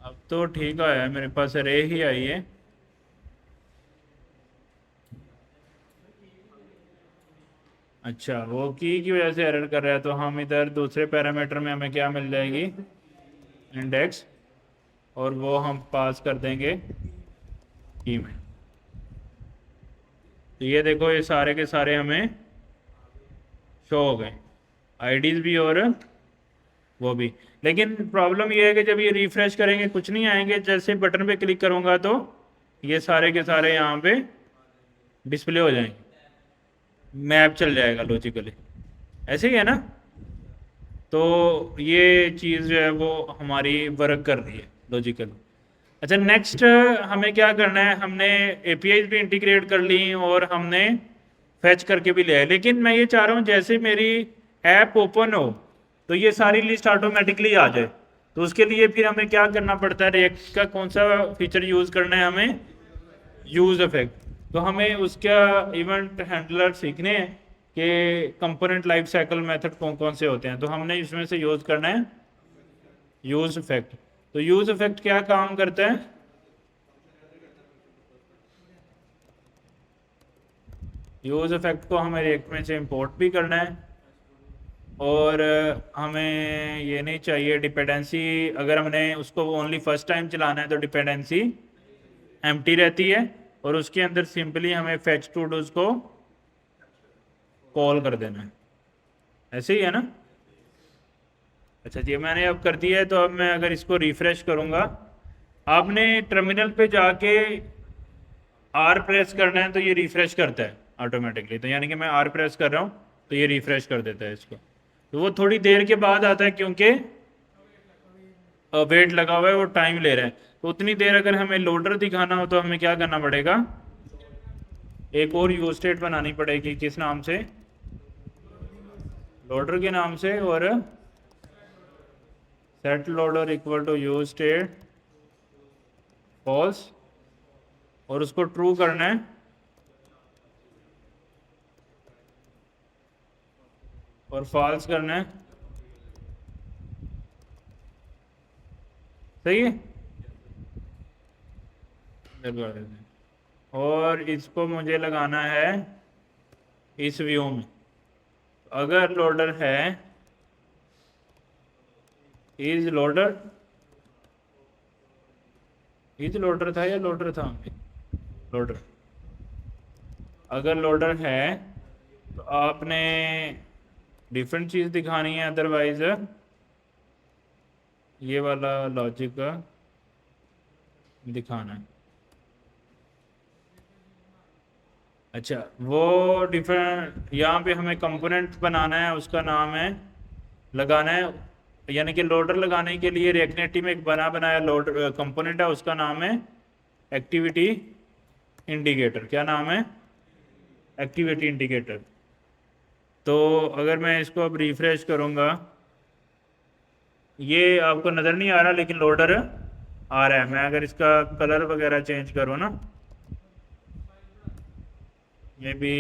अब तो ठीक आया है, मेरे पास रे ही आई है। अच्छा, वो की वजह से एरर कर रहा है, तो हम इधर दूसरे पैरामीटर में हमें क्या मिल जाएगी, इंडेक्स, और वो हम पास कर देंगे की में। तो ये देखो, ये सारे के सारे हमें शो हो गए, आईडीज भी और वो भी। लेकिन प्रॉब्लम ये है कि जब ये रिफ्रेश करेंगे कुछ नहीं आएंगे, जैसे बटन पे क्लिक करूंगा तो ये सारे के सारे यहाँ पे डिस्प्ले हो जाएंगे, मैप चल जाएगा लॉजिकली, ऐसे ही है ना। तो ये चीज़ जो है वो हमारी वर्क कर रही है लॉजिकली। अच्छा, नेक्स्ट हमें क्या करना है, हमने एपीआईज भी इंटीग्रेट कर ली और हमने फैच करके भी लिया है, लेकिन मैं ये चाह रहा हूँ जैसे मेरी ऐप ओपन हो तो ये सारी लिस्ट ऑटोमेटिकली आ जाए। तो उसके लिए फिर हमें क्या करना पड़ता है, रिएक्ट का कौन सा फीचर यूज़ करना है हमें, यूज़ इफेक्ट। तो हमें उसका इवेंट हैंडलर सीखने हैं कि कंपोनेंट लाइफ साइकिल मेथड कौन कौन से होते हैं, तो हमने इसमें से यूज़ करना है यूज़ इफेक्ट। तो यूज़ इफेक्ट क्या काम करता है, यूज़ इफेक्ट को हमें रिएक्ट में से इंपोर्ट भी करना है, और हमें ये नहीं चाहिए डिपेंडेंसी, अगर हमने उसको ओनली फर्स्ट टाइम चलाना है तो डिपेंडेंसी एम्प्टी रहती है, और उसके अंदर सिंपली हमें फेच टू डूज को कॉल कर देना है, ऐसे ही है ना। अच्छा जी, मैंने अब कर दिया है, तो अब मैं अगर इसको रिफ्रेश करूंगा, आपने टर्मिनल पे जाके आर प्रेस करना है तो ये रिफ्रेश करता है ऑटोमेटिकली, तो यानी कि मैं आर प्रेस कर रहा हूँ तो ये रिफ्रेश कर देता है इसको। तो वो थोड़ी देर के बाद आता है क्योंकि वेट लगा हुआ है, वो टाइम ले रहा है। तो उतनी देर अगर हमें लोडर दिखाना हो तो हमें क्या करना पड़ेगा, एक और यूज स्टेट बनानी पड़ेगी, किस नाम से, लोडर के नाम से, और set loader equal to use state false, और उसको ट्रू करना है, और फॉल्स करना है। सही है, लगवा देते हैं। और इसको मुझे लगाना है इस व्यू में। अगर लोडर है, इज लोडर, इज लोडर था या लोडर था, लोडर। अगर लोडर है तो आपने डिफरेंट चीज़ दिखानी है, अदरवाइज ये वाला लॉजिक का दिखाना है। अच्छा, वो डिफरेंट यहाँ पे हमें कंपोनेंट बनाना है, उसका नाम है लगाना है, यानी कि लोडर लगाने के लिए रिएक्ट नेटिव में एक बनाया लोडर कंपोनेंट है, उसका नाम है एक्टिविटी इंडिकेटर। क्या नाम है, एक्टिविटी इंडिकेटर। तो अगर मैं इसको अब रिफ्रेश करूँगा, ये आपको नज़र नहीं आ रहा लेकिन लोडर आ रहा है। मैं अगर इसका कलर वगैरह चेंज करूँ ना, ये भी,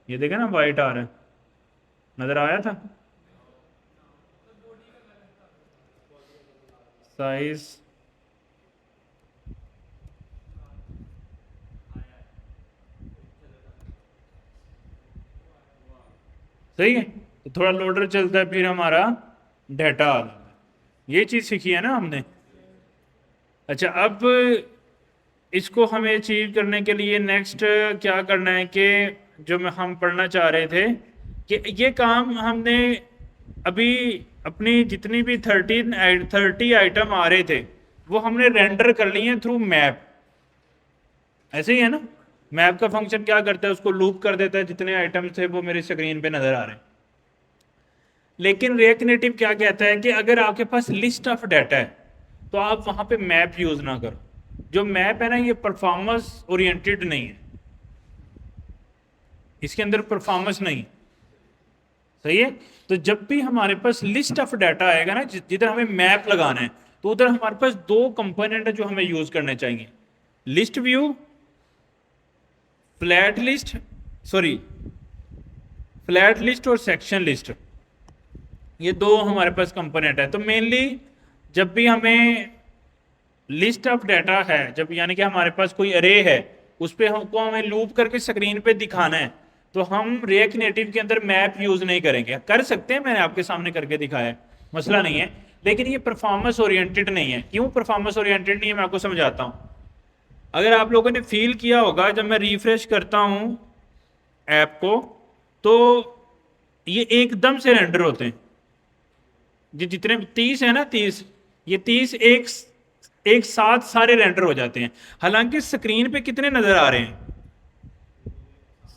ये देखे ना वाइट आ रहा है, नज़र आया था। साइज सही है, तो थोड़ा लोडर चलता है, फिर हमारा डाटा आ रहा है। ये चीज़ सीखी है ना हमने। अच्छा, अब इसको हमें अचीव करने के लिए नेक्स्ट क्या करना है कि जो हम पढ़ना चाह रहे थे कि ये काम हमने अभी अपनी जितनी भी 30 आइटम आ रहे थे वो हमने रेंडर कर लिए थ्रू मैप। ऐसे ही है ना, मैप का फंक्शन क्या करता है, उसको लूप कर देता है, जितने आइटम थे वो मेरी स्क्रीन पे नजर आ रहे हैं। लेकिन रिएक्ट नेटिव क्या कहता है कि अगर आपके पास लिस्ट ऑफ डाटा है तो आप वहां पे मैप यूज ना करो। जो मैप है ना, ये परफॉर्मेंस ओरिएंटेड नहीं है, इसके अंदर परफॉर्मेंस नहीं। सही है, तो जब भी हमारे पास लिस्ट ऑफ डाटा आएगा ना, जिधर हमें मैप लगाना है, तो उधर हमारे पास दो कंपोनेंट है जो हमें यूज करने चाहिए, list view, flat list, sorry flat list और सेक्शन लिस्ट। ये दो हमारे पास कंपोनेंट है। तो मेनली जब भी हमें लिस्ट ऑफ डाटा है, जब यानी कि हमारे पास कोई अरे है, उस पर हमको हमें लूप करके स्क्रीन पे दिखाना है, तो हम रिएक्ट नेटिव के अंदर मैप यूज नहीं करेंगे। कर सकते हैं, मैंने आपके सामने करके दिखाया है, मसला नहीं है, लेकिन ये परफॉर्मेंस ओरिएंटेड नहीं है। क्यों परफॉर्मेंस ओरिएंटेड नहीं है, मैं आपको समझाता हूँ। अगर आप लोगों ने फील किया होगा, जब मैं रिफ्रेश करता हूँ ऐप को, तो ये एकदम से रेंडर होते हैं। जितने 30 है ना, 30, ये 30 एक साथ सारे रेंडर हो जाते हैं। हालांकि स्क्रीन पे कितने नजर आ रहे हैं,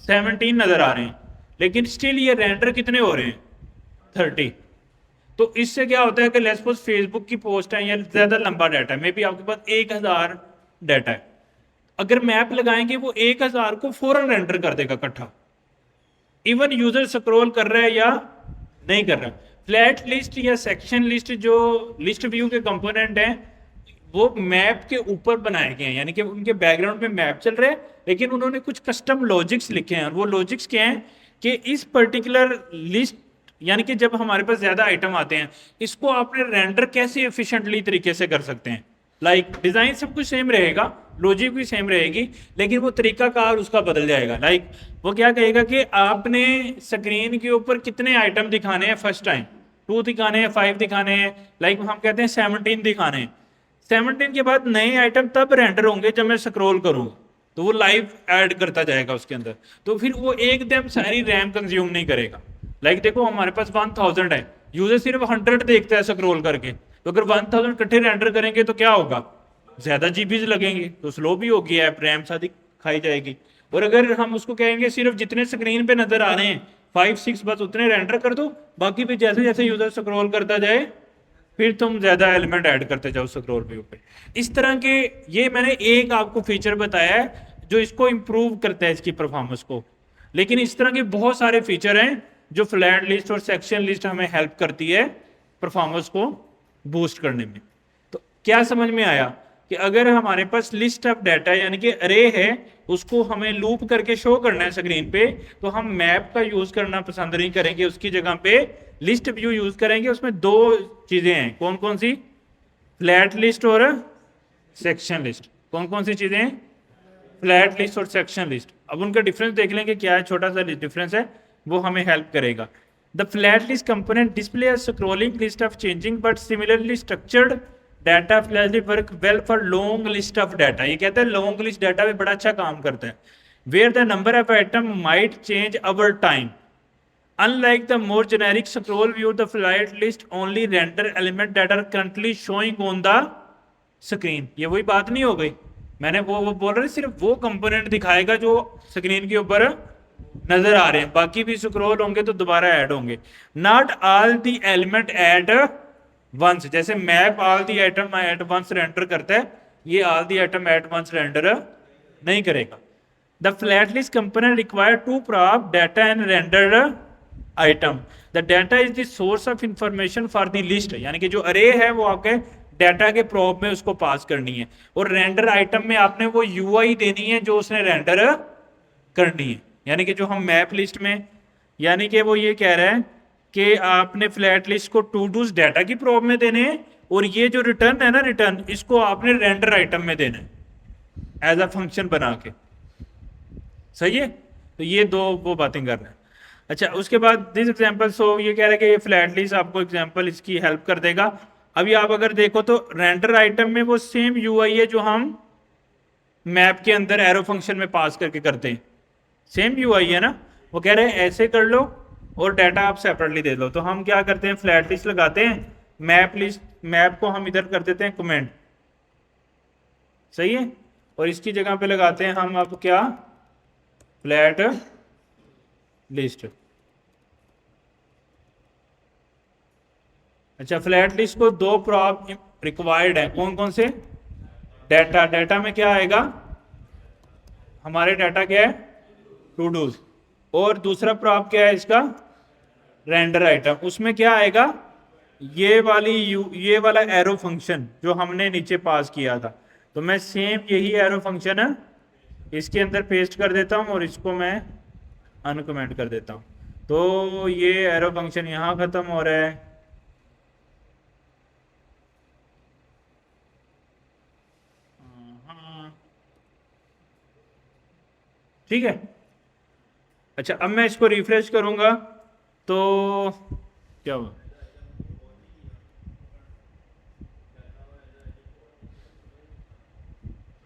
17 नजर आ रहे हैं, लेकिन स्टिल ये रेंडर कितने हो रहे हैं, 30। तो इससे क्या होता है कि लेट्स सपोज फेसबुक की पोस्ट है या ज्यादा लंबा डाटा है, मे बी आपके पास 1000 डाटा है, अगर मैप लगाएंगे वो 1000 को फौरन रेंडर कर देगा इकट्ठा, इवन यूजर स्क्रॉल कर रहा है या नहीं कर रहा। फ्लैट लिस्ट या सेक्शन लिस्ट, जो लिस्ट व्यू के कंपोनेंट हैं, वो मैप के ऊपर बनाए गए हैं, यानी कि उनके बैकग्राउंड में मैप चल रहा है, लेकिन उन्होंने कुछ कस्टम लॉजिक्स लिखे हैं। और वो लॉजिक्स क्या हैं कि इस पर्टिकुलर लिस्ट, यानी कि जब हमारे पास ज्यादा आइटम आते हैं, इसको आपने रेंडर कैसे एफिशिएंटली तरीके से कर सकते हैं। लाइक डिजाइन सब कुछ सेम रहेगा, लॉजिक भी सेम रहेगी, लेकिन वो तरीकाकार उसका बदल जाएगा। लाइक वो क्या कहेगा कि आपने स्क्रीन के ऊपर कितने आइटम दिखाने हैं, फर्स्ट टाइम 2 दिखाने हैं, 5 दिखाने हैं, लाइक हम कहते हैं 17 दिखाने हैं। 17 के बाद नए आइटम तब रेंडर होंगे जब मैं स्क्रॉल करूंगा, तो वो लाइव ऐड करता जाएगा उसके अंदर, तो फिर वो एकदम सारी रैम कंज्यूम नहीं करेगा। लाइक देखो हमारे पास 1000 है, यूजर सिर्फ 100 देखता है स्क्रॉल करके, तो अगर 1000 इकट्ठे रेंडर करेंगे तो क्या होगा, ज्यादा जीबीज लगेंगे, तो स्लो भी होगी ऐप, रैम साथ खाई जाएगी। और अगर हम उसको कहेंगे सिर्फ जितने स्क्रीन पे नजर आ रहे हैं 5-6 बस उतने रेंडर कर दो, बाकी भी जैसे जैसे यूजर स्क्रॉल करता जाए फिर तुम ज्यादा एलिमेंट ऐड करते जाओ स्क्रॉल व्यू पे। इस तरह के, ये मैंने एक आपको फीचर बताया है जो इसको इंप्रूव करता है इसकी परफॉर्मेंस को। लेकिन इस तरह के बहुत सारे फीचर हैं जो फ्लैट लिस्ट और सेक्शन लिस्ट हमें हेल्प करती है परफॉर्मेंस को बूस्ट करने में। तो क्या समझ में आया कि अगर हमारे पास लिस्ट ऑफ डाटा यानी कि अरे है, उसको हमें लूप करके शो करना है स्क्रीन पे, तो हम मैप का यूज करना पसंद नहीं करेंगे, उसकी जगह पे लिस्ट व्यू यूज करेंगे। उसमें दो चीजें हैं, कौन कौन सी? फ्लैट लिस्ट और सेक्शन लिस्ट। कौन कौन सी चीजें हैं? फ्लैट लिस्ट और सेक्शन लिस्ट। अब उनका डिफरेंस देख लेंगे क्या है, छोटा सा डिफरेंस है, वो हमें हेल्प करेगा। The flat list component display a scrolling list of changing but similarly structured data. Flat list work well for long list of data. ये कहते हैं लॉन्ग लिस्ट डाटा भी बड़ा अच्छा काम करता है। Where the number of item might change over time. Unlike the more generic scroll view, the flight list only render element that are currently showing on the screen। ये वही बात नहीं हो गई, मैंने वो बोल रहे सिर्फ वो कंपोनेंट दिखाएगा जो स्क्रीन के ऊपर नजर आ रहे हैं, बाकी भी स्क्रॉल होंगे तो दोबारा ऐड होंगे। Not all the element at once. जैसे map all the item at once render करता है, ये all the item at once render नहीं करेगा। The flat list component require to prop data and render item. The data is the source of information for the list। यानी कि जो अरे है वो आपके डाटा के प्रॉप में उसको पास करनी है, और रेंडर आइटम में आपने वो यूआई देनी है जो उसने रेंडर करनी है। यानी कि जो हम मैप लिस्ट में, यानी कि वो ये कह रहा है कि आपने फ्लैट लिस्ट को टू डूज डाटा की प्रॉप में देने हैं, और ये जो रिटर्न है ना, रिटर्न इसको आपने रेंडर आइटम में देना है एज अ फंक्शन बना के। सही है, तो ये दो वो बातें कर रहे हैं। अच्छा, उसके बाद दिस एग्जांपल, सो ये कह रहे हैं कि ये फ्लैट लिस्ट आपको एग्जांपल इसकी हेल्प कर देगा। अभी आप अगर देखो तो रेंडर आइटम में वो सेम यूआई है जो हम मैप के अंदर एरो फंक्शन में पास करके करते हैं, सेम यूआई है ना। वो कह रहे हैं ऐसे कर लो और डाटा आप सेपरेटली दे दो। तो हम क्या करते हैं, फ्लैट लिस्ट लगाते हैं, मैप लिस्ट, मैप को हम इधर कर देते हैं कमेंट। सही है, और इसकी जगह पे लगाते हैं हम अब क्या, फ्लैट लिस्ट। अच्छा, फ्लैट लिस्ट को दो प्रॉप रिक्वायर्ड है, कौन कौन से? डाटा, डाटा में क्या आएगा, हमारे डाटा क्या है, टू डूज। और दूसरा प्रॉप क्या है इसका, रेंडर आइटम। उसमें क्या आएगा, ये वाला एरो फंक्शन जो हमने नीचे पास किया था। तो मैं सेम यही एरो फंक्शन है इसके अंदर पेस्ट कर देता हूं, और इसको मैं अनकमेंट कर देता हूं। तो ये एरो फंक्शन यहां खत्म हो रहा है। ठीक है। अच्छा, अब मैं इसको रिफ्रेश करूंगा तो क्या हुआ,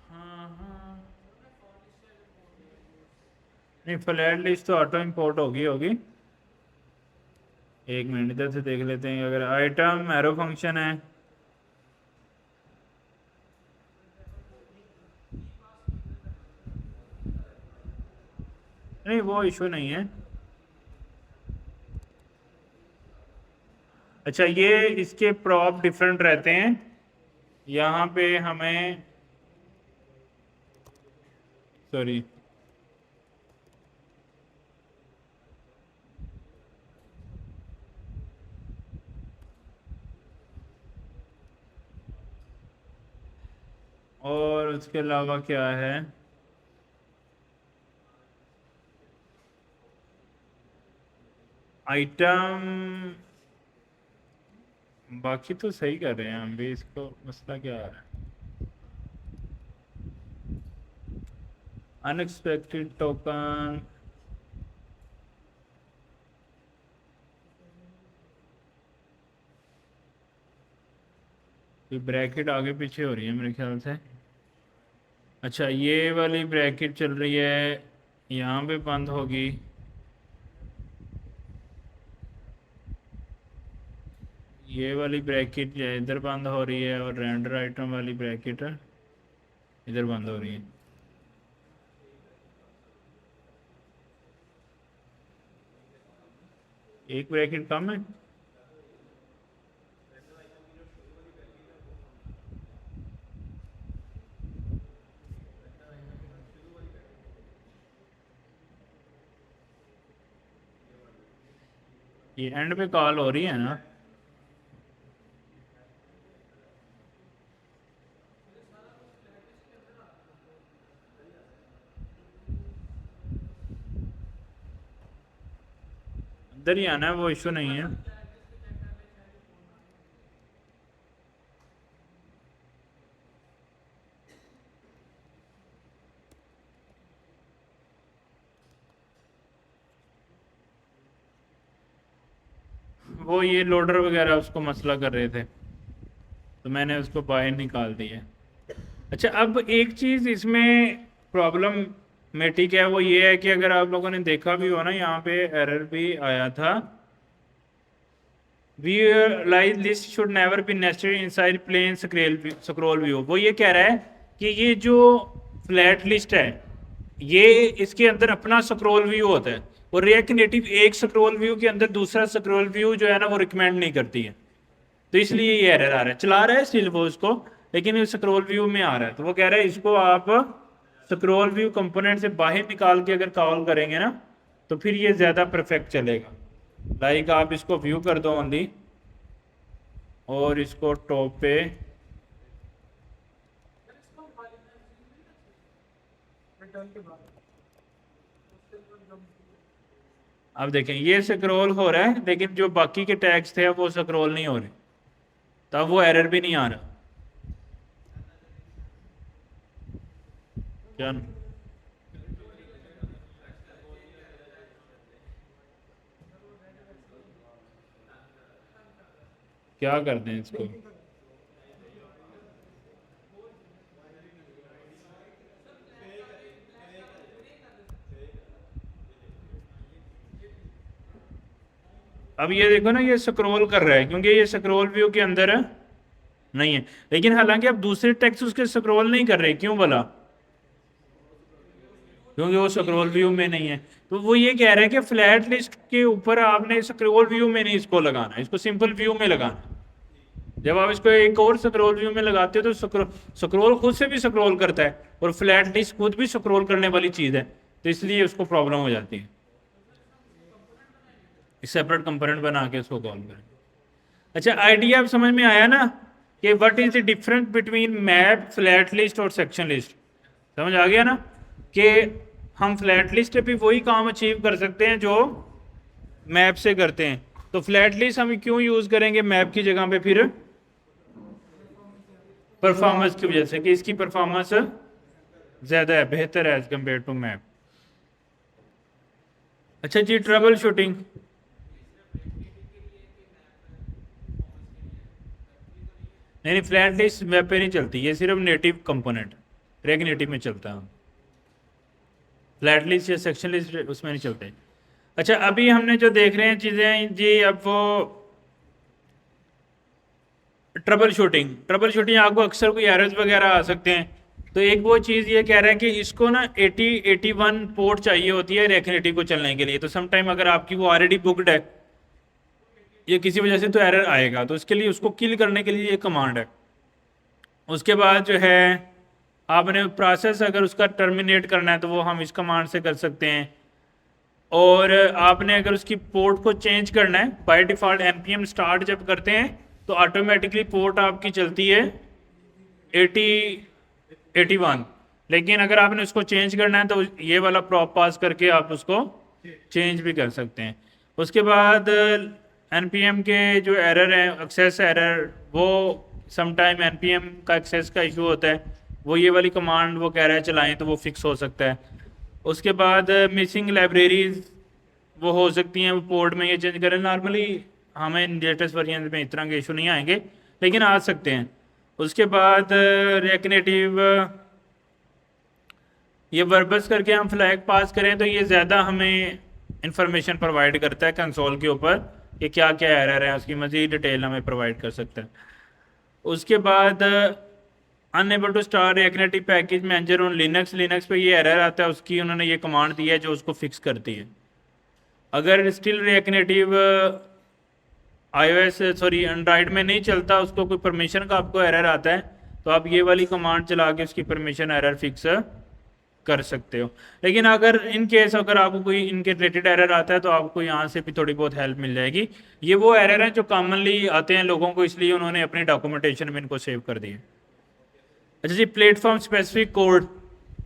हाँ हाँ, नहीं फ्लैट लिस्ट तो ऑटो इंपोर्ट होगी। एक मिनट इधर से देख लेते हैं, अगर आइटम एरो फंक्शन है, नहीं वो इशू नहीं है। अच्छा, ये इसके प्रॉप डिफरेंट रहते हैं, यहाँ पे हमें, सॉरी, और उसके अलावा क्या है, आइटम, बाकी तो सही कर रहे हैं हम भी। इसको मसला क्या आ रहा है, अनएक्सपेक्टेड टोकन, ये ब्रैकेट आगे पीछे हो रही है मेरे ख्याल से। अच्छा, ये वाली ब्रैकेट चल रही है, यहाँ पे बंद होगी, ये वाली ब्रैकेट इधर बंद हो रही है, और रेंडर आइटम वाली ब्रैकेट इधर बंद हो रही है। एक ब्रैकेट कम है, ये एंड पे कॉल हो रही है ना? अंदर ही आना है, वो इशू नहीं है। वो ये लोडर वगैरह उसको मसला कर रहे थे, तो मैंने उसको बाहर निकाल दिया। अच्छा, अब एक चीज़ इसमें प्रॉब्लम में ठीक है, वो ये है कि अगर आप लोगों ने देखा भी हो ना, यहाँ पे एरर भी आया था, visualize list should never be nested inside plain scroll view। वो ये कह रहा है कि ये जो फ्लैट लिस्ट है, ये इसके अंदर अपना स्क्रॉल व्यू होता है, और रिएक्ट नेटिव एक स्क्रॉल व्यू के अंदर दूसरा स्क्रॉल व्यू जो है ना वो रिकमेंड नहीं करती है, तो इसलिए ये एरर आ रहा है। चला रहा है स्टिल वो उसको, लेकिन स्क्रॉल व्यू में आ रहा है, तो वो कह रहा है इसको आप स्क्रॉल व्यू कंपोनेंट से बाहर निकाल के अगर कॉल करेंगे ना, तो फिर ये ज़्यादा परफेक्ट चलेगा। लाइक आप इसको व्यू कर दो ओनली, और इसको टॉप पे अब देखें, ये स्क्रॉल हो रहा है, लेकिन जो बाकी के टैग्स थे वो स्क्रॉल नहीं हो रहे, तब वो एरर भी नहीं आ रहा। क्या क्या करते हैं इसको? अब ये देखो ना, ये स्क्रॉल कर रहा है क्योंकि ये स्क्रॉल व्यू के अंदर नहीं है, लेकिन हालांकि अब दूसरे टेक्स्ट उसके स्क्रॉल नहीं कर रहे, क्यों भला? क्योंकि वो स्क्रॉल व्यू में नहीं है। तो वो ये कह रहे हैं कि फ्लैट लिस्ट के ऊपर आपने स्क्रॉल व्यू में नहीं इसको लगाना, इसको सिंपल व्यू में लगाना। जब आप इसको एक और स्क्रॉल व्यू में लगाते हो तो स्क्रॉल खुद से भी स्क्रॉल करता है, और फ्लैट लिस्ट खुद भी स्क्रॉल करने वाली चीज़ है, तो इसलिए उसको प्रॉब्लम हो जाती है। सेपरेट कंपोनेंट बना के उसको कॉल करें। अच्छा, आइडिया अब समझ में आया ना कि what is the difference between map, flat list और सेक्शन लिस्ट? समझ आ गया ना कि हम फ्लैट लिस्ट पे वही काम अचीव कर सकते हैं जो मैप से करते हैं, तो फ्लैट लिस्ट हम क्यों यूज करेंगे मैप की जगह पे? फिर परफॉर्मेंस की वजह से, कि इसकी परफॉर्मेंस ज्यादा है, बेहतर है एज कम्पेयर टू मैप। अच्छा जी, ट्रबल शूटिंग। नहीं, फ्लैट लिस्ट वेब पे नहीं चलती, ये सिर्फ नेटिव कंपोनेंट रेग नेटिव में चलता है, फ्लैट लिस्ट या सेक्शन लिस्ट उसमें नहीं चलते। अच्छा, अभी हमने जो देख रहे हैं चीज़ें जी, अब वो ट्रबल शूटिंग आपको अक्सर कोई एरर्स वगैरह आ सकते हैं, तो एक वो चीज़ ये कह रहा है कि इसको ना 80-81 पोर्ट चाहिए होती है रेग नेटिव को चलने के लिए, तो समटाइम अगर आपकी वो ऑलरेडी बुकड है ये किसी वजह से, तो एरर आएगा, तो इसके लिए उसको किल करने के लिए ये कमांड है। उसके बाद जो है आपने प्रोसेस अगर उसका टर्मिनेट करना है तो वो हम इस कमांड से कर सकते हैं, और आपने अगर उसकी पोर्ट को चेंज करना है, बाय डिफ़ॉल्ट npm स्टार्ट जब करते हैं तो ऑटोमेटिकली पोर्ट आपकी चलती है 80-81, लेकिन अगर आपने उसको चेंज करना है तो ये वाला प्रॉप पास करके आप उसको चेंज भी कर सकते हैं। उसके बाद npm के जो एरर हैं, एक्सेस एरर, वो समटाइम npm का एक्सेस का इशू होता है, वो ये वाली कमांड वो कह रहा है चलाएं तो वो फिक्स हो सकता है। उसके बाद मिसिंग लाइब्रेरीज वो हो सकती हैं, वो पोर्ट में ये चेंज करें, नॉर्मली हमें लेटेस्ट वर्जन में इतना के इशू नहीं आएंगे, लेकिन आ सकते हैं। उसके बाद रिएक्ट नेटिव ये वर्बस करके हम फ्लैग पास करें तो ये ज़्यादा हमें इंफॉर्मेशन प्रोवाइड करता है कंसोल के ऊपर कि क्या क्या एरर है, उसकी मज़ीद डिटेल हमें प्रोवाइड कर सकता है। उसके बाद unable to start React Native package manager on Linux पे ये एरर आता है, उसकी उन्होंने ये कमांड दी है जो उसको फिक्स करती है। अगर still react native iOS sorry Android में नहीं चलता, उसको कोई परमिशन का आपको एरर आता है, तो आप ये वाली कमांड चला के उसकी परमिशन एरर फिक्स कर सकते हो। लेकिन अगर इन केस अगर आपको कोई इनके रिलेटेड एरर आता है तो आपको यहाँ से भी थोड़ी बहुत हेल्प मिल जाएगी। ये वो एरर हैं जो कॉमनली आते हैं लोगों को, इसलिए उन्होंने अपनी डॉक्यूमेंटेशन में इनको सेव कर दिया। अच्छा जी, प्लेटफॉर्म स्पेसिफिक कोड,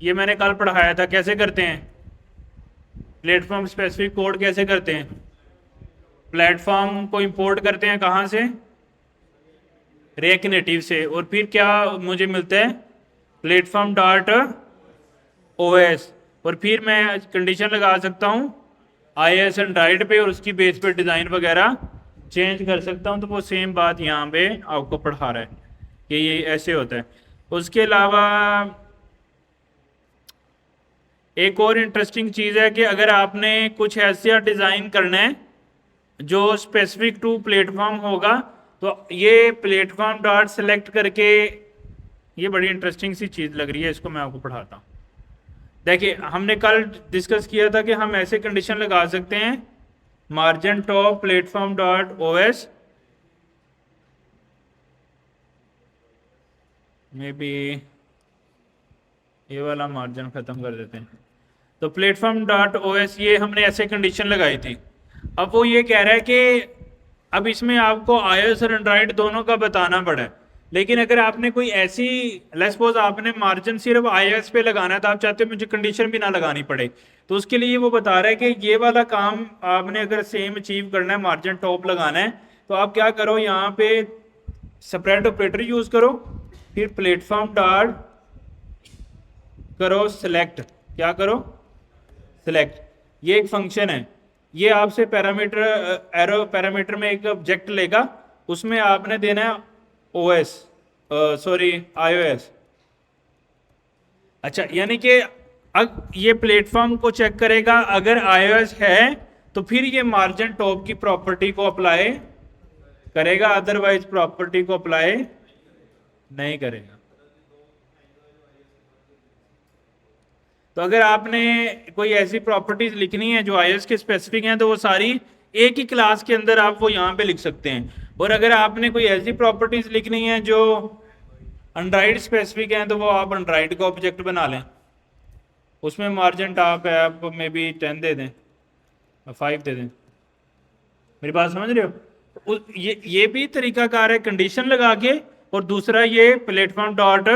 ये मैंने कल पढ़ाया था, कैसे करते हैं प्लेटफॉर्म स्पेसिफिक कोड, कैसे करते हैं? प्लेटफॉर्म को इंपोर्ट करते हैं कहाँ से? रिएक्ट नेटिव से, और फिर क्या मुझे मिलता है? प्लेटफॉर्म डॉट ओएस, और फिर मैं कंडीशन लगा सकता हूँ iOS एंड्राइड पे, और उसकी बेस पे डिज़ाइन वगैरह चेंज कर सकता हूँ। तो वो सेम बात यहाँ पे आपको पढ़ा रहा है कि ये ऐसे होता है। उसके अलावा एक और इंटरेस्टिंग चीज़ है कि अगर आपने कुछ ऐसा डिज़ाइन करना है जो स्पेसिफिक टू प्लेटफॉर्म होगा, तो ये प्लेटफॉर्म डॉट सेलेक्ट करके, ये बड़ी इंटरेस्टिंग सी चीज़ लग रही है, इसको मैं आपको पढ़ाता हूँ। देखिए, हमने कल डिस्कस किया था कि हम ऐसे कंडीशन लगा सकते हैं margin top platform dot OS, may be ये वाला मार्जिन ख़त्म कर देते हैं। तो प्लेटफॉर्म डॉट ओएस, ये हमने ऐसे कंडीशन लगाई थी। अब वो ये कह रहा है कि अब इसमें आपको iOS और एंड्रॉइड दोनों का बताना पड़ा है। लेकिन अगर आपने कोई ऐसी, लेट्स सपोज आपने मार्जिन सिर्फ iOS पे लगाना है, तो आप चाहते हो मुझे कंडीशन भी ना लगानी पड़े, तो उसके लिए वो बता रहा है कि ये वाला काम आपने अगर सेम अचीव करना है, मार्जिन टॉप लगाना है, तो आप क्या करो, यहाँ पे सेपरेट ऑपरेटर यूज करो, फिर प्लेटफॉर्म डॉट करो सेलेक्ट, क्या करो? सेलेक्ट। ये एक फंक्शन है, ये आपसे पैरामीटर, एरो पैरामीटर में एक ऑब्जेक्ट लेगा, उसमें आपने देना है ओएस, सॉरी iOS। अच्छा, यानी कि ये प्लेटफॉर्म को चेक करेगा, अगर iOS है तो फिर ये मार्जिन टॉप की प्रॉपर्टी को अप्लाई करेगा, अदरवाइज प्रॉपर्टी को अप्लाई नहीं करेगा। तो अगर आपने कोई ऐसी प्रॉपर्टीज लिखनी है जो iOS के स्पेसिफिक हैं, तो वो सारी एक ही क्लास के अंदर आप वो यहाँ पे लिख सकते हैं। और अगर आपने कोई ऐसी प्रॉपर्टीज लिखनी है जो एंड्रॉइड स्पेसिफिक हैं, तो वो आप एंड्रॉइड का ऑब्जेक्ट बना लें, उसमें मार्जिन टॉप है, आप मे बी 10 दे दें, 5 दे दें। मेरी बात समझ रहे हो? ये भी तरीकाकार है, कंडीशन लगा के, और दूसरा ये प्लेटफॉर्म डॉट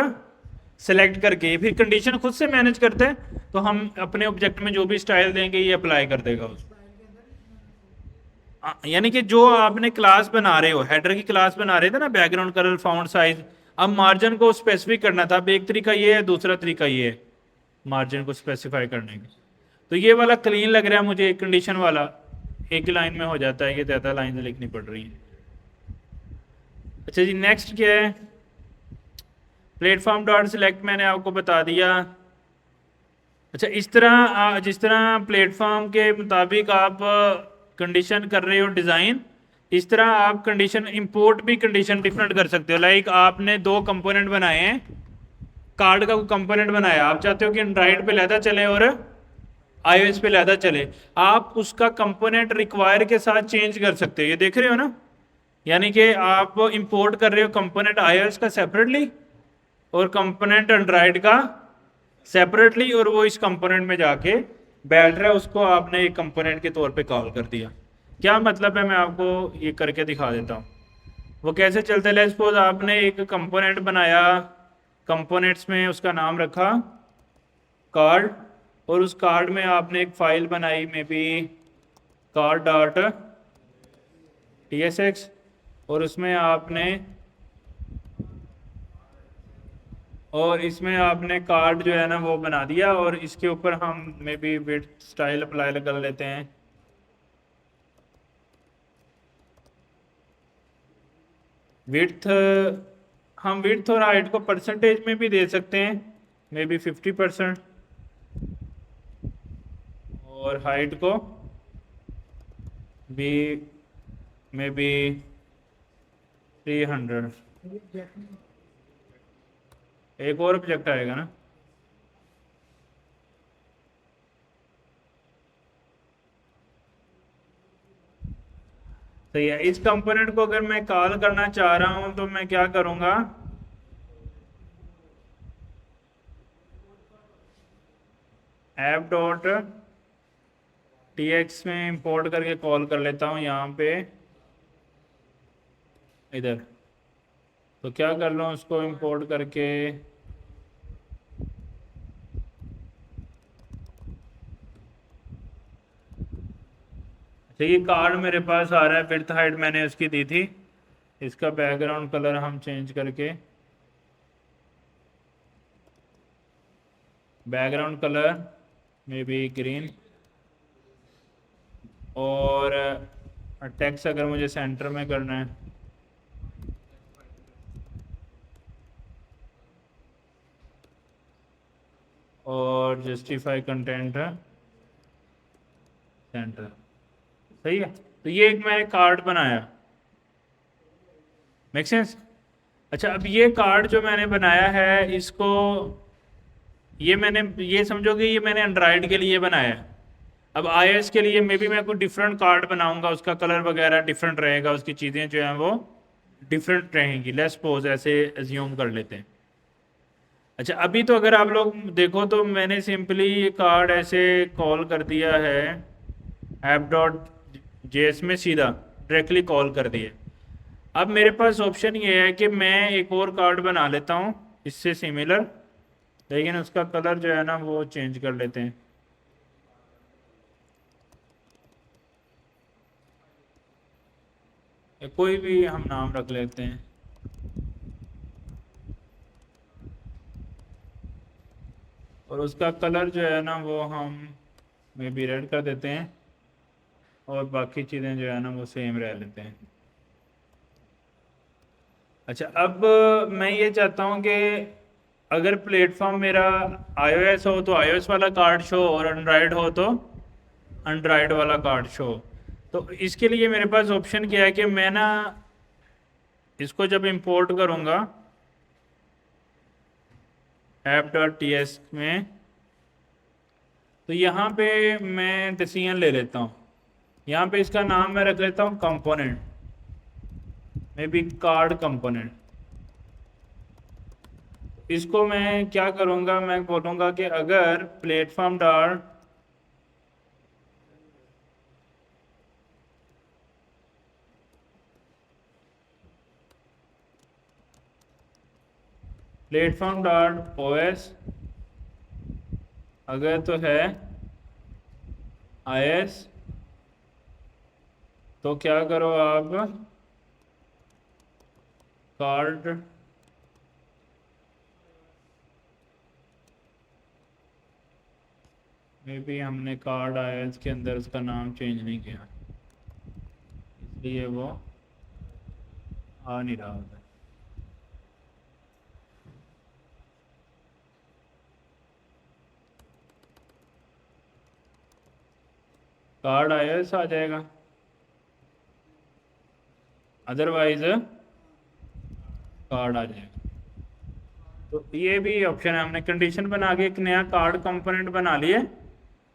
सेलेक्ट करके, फिर कंडीशन खुद से मैनेज करते हैं, तो हम अपने ऑब्जेक्ट में जो भी स्टाइल देंगे ये अप्लाई कर देगा उसको। यानी कि जो आपने क्लास बना रहे हो, हेडर की क्लास बना रहे थे ना, बैकग्राउंड कलर, फॉन्ट साइज, अब मार्जिन को स्पेसिफिक करना था। अब एक तरीका ये है, दूसरा तरीका ये है मार्जिन को स्पेसिफाई करने का। तो ये वाला क्लीन लग रहा है मुझे, कंडीशन वाला एक लाइन में हो जाता है, ये ज़्यादा लाइन लिखनी पड़ रही है। अच्छा जी, नेक्स्ट क्या है? प्लेटफॉर्म डॉट सिलेक्ट मैंने आपको बता दिया। अच्छा, इस तरह जिस तरह प्लेटफॉर्म के मुताबिक आप कंडीशन कर रहे हो डिज़ाइन, इस तरह आप कंडीशन इंपोर्ट भी कंडीशन डिफरेंट कर सकते हो। लाइक आपने 2 कंपोनेंट बनाए हैं, कार्ड का कोई कंपोनेंट बनाया, आप चाहते हो कि एंड्रॉइड पे लहदा चले और iOS पे लहदा चले, आप उसका कंपोनेंट रिक्वायर के साथ चेंज कर सकते हो। ये देख रहे हो ना, यानी कि आप इंपोर्ट कर रहे हो कंपोनेंट iOS का सेपरेटली और कंपोनेंट एंड्रॉइड का सेपरेटली, और वो इस कंपोनेंट में जाके बैठ रहा है, उसको आपने एक कंपोनेंट के तौर पे कॉल कर दिया। क्या मतलब है, मैं आपको ये करके दिखा देता हूँ वो कैसे चलता है। सपोज आपने एक कंपोनेंट बनाया, कंपोनेंट्स में उसका नाम रखा कार्ड, और उस कार्ड में आपने एक फाइल बनाई, may be card dot tsx, और उसमें आपने, और इसमें आपने कार्ड जो है ना वो बना दिया, और इसके ऊपर हम may be width style apply कर लेते हैं। विड्थ, हम विड्थ और हाइट को परसेंटेज में भी दे सकते हैं, मे बी 50%, और हाइट को भी मे बी 300। एक और ऑब्जेक्ट आएगा ना, सही है। इस कंपोनेंट को अगर मैं कॉल करना चाह रहा हूं तो मैं क्या करूंगा, ऐप डॉट टी एक्स में इंपोर्ट करके कॉल कर लेता हूँ यहाँ पे इधर। तो क्या कर लूँ उसको इंपोर्ट करके, अच्छा ये कार्ड मेरे पास आ रहा है, विड्थ हाइट मैंने उसकी दी थी। इसका बैकग्राउंड कलर हम चेंज करके, background colour may be green, और टेक्स्ट अगर मुझे सेंटर में करना है और जस्टिफाई कंटेंट है सेंटर, सही है। तो ये एक मैंने कार्ड बनाया, मेक सेंस। अच्छा अब ये कार्ड जो मैंने बनाया है इसको, ये मैंने, ये समझो कि ये मैंने एंड्रॉयड के लिए बनाया है। अब iOS के लिए मे बी मैं कोई डिफरेंट कार्ड बनाऊंगा, उसका कलर वगैरह डिफरेंट रहेगा, उसकी चीज़ें जो हैं वो डिफरेंट रहेंगी। लेट्स सपोज ऐसे एज्यूम कर लेते हैं। अच्छा अभी तो अगर आप लोग देखो तो मैंने सिंपली ये कार्ड ऐसे कॉल कर दिया है ऐप डॉट जेएस में, सीधा डायरेक्टली कॉल कर दिया। अब मेरे पास ऑप्शन ये है कि मैं एक और कार्ड बना लेता हूँ इससे सिमिलर, लेकिन उसका कलर जो है ना वो चेंज कर लेते हैं। कोई भी हम नाम रख लेते हैं, और उसका कलर जो है ना वो हम मे बी रेड कर देते हैं, और बाकी चीज़ें जो है ना वो सेम रह लेते हैं। अच्छा अब मैं ये चाहता हूँ कि अगर प्लेटफॉर्म मेरा iOS हो तो iOS वाला कार्ड शो, और एंड्रॉयड हो तो एंड्रॉयड वाला कार्ड शो। तो इसके लिए मेरे पास ऑप्शन क्या है कि मैं ना इसको जब इंपोर्ट करूँगा ऐप डॉट टी एस में, तो यहाँ पे मैं डिसीजन ले लेता हूँ। यहाँ पे इसका नाम मैं रख लेता हूँ component, may be card component. इसको मैं क्या करूँगा, मैं बोलूँगा कि अगर platform dot platform dot OS अगर तो है iOS, तो क्या करो आप कार्ड में भी, हमने कार्ड iOS के अंदर उसका नाम चेंज नहीं किया इसलिए वो आ नहीं रहा होता। कार्ड iOS आ जाएगा, अदरवाइज कार्ड आ जाएगा। तो ये भी ऑप्शन है, हमने कंडीशन बना के एक नया कार्ड कंपोनेंट बना लिए,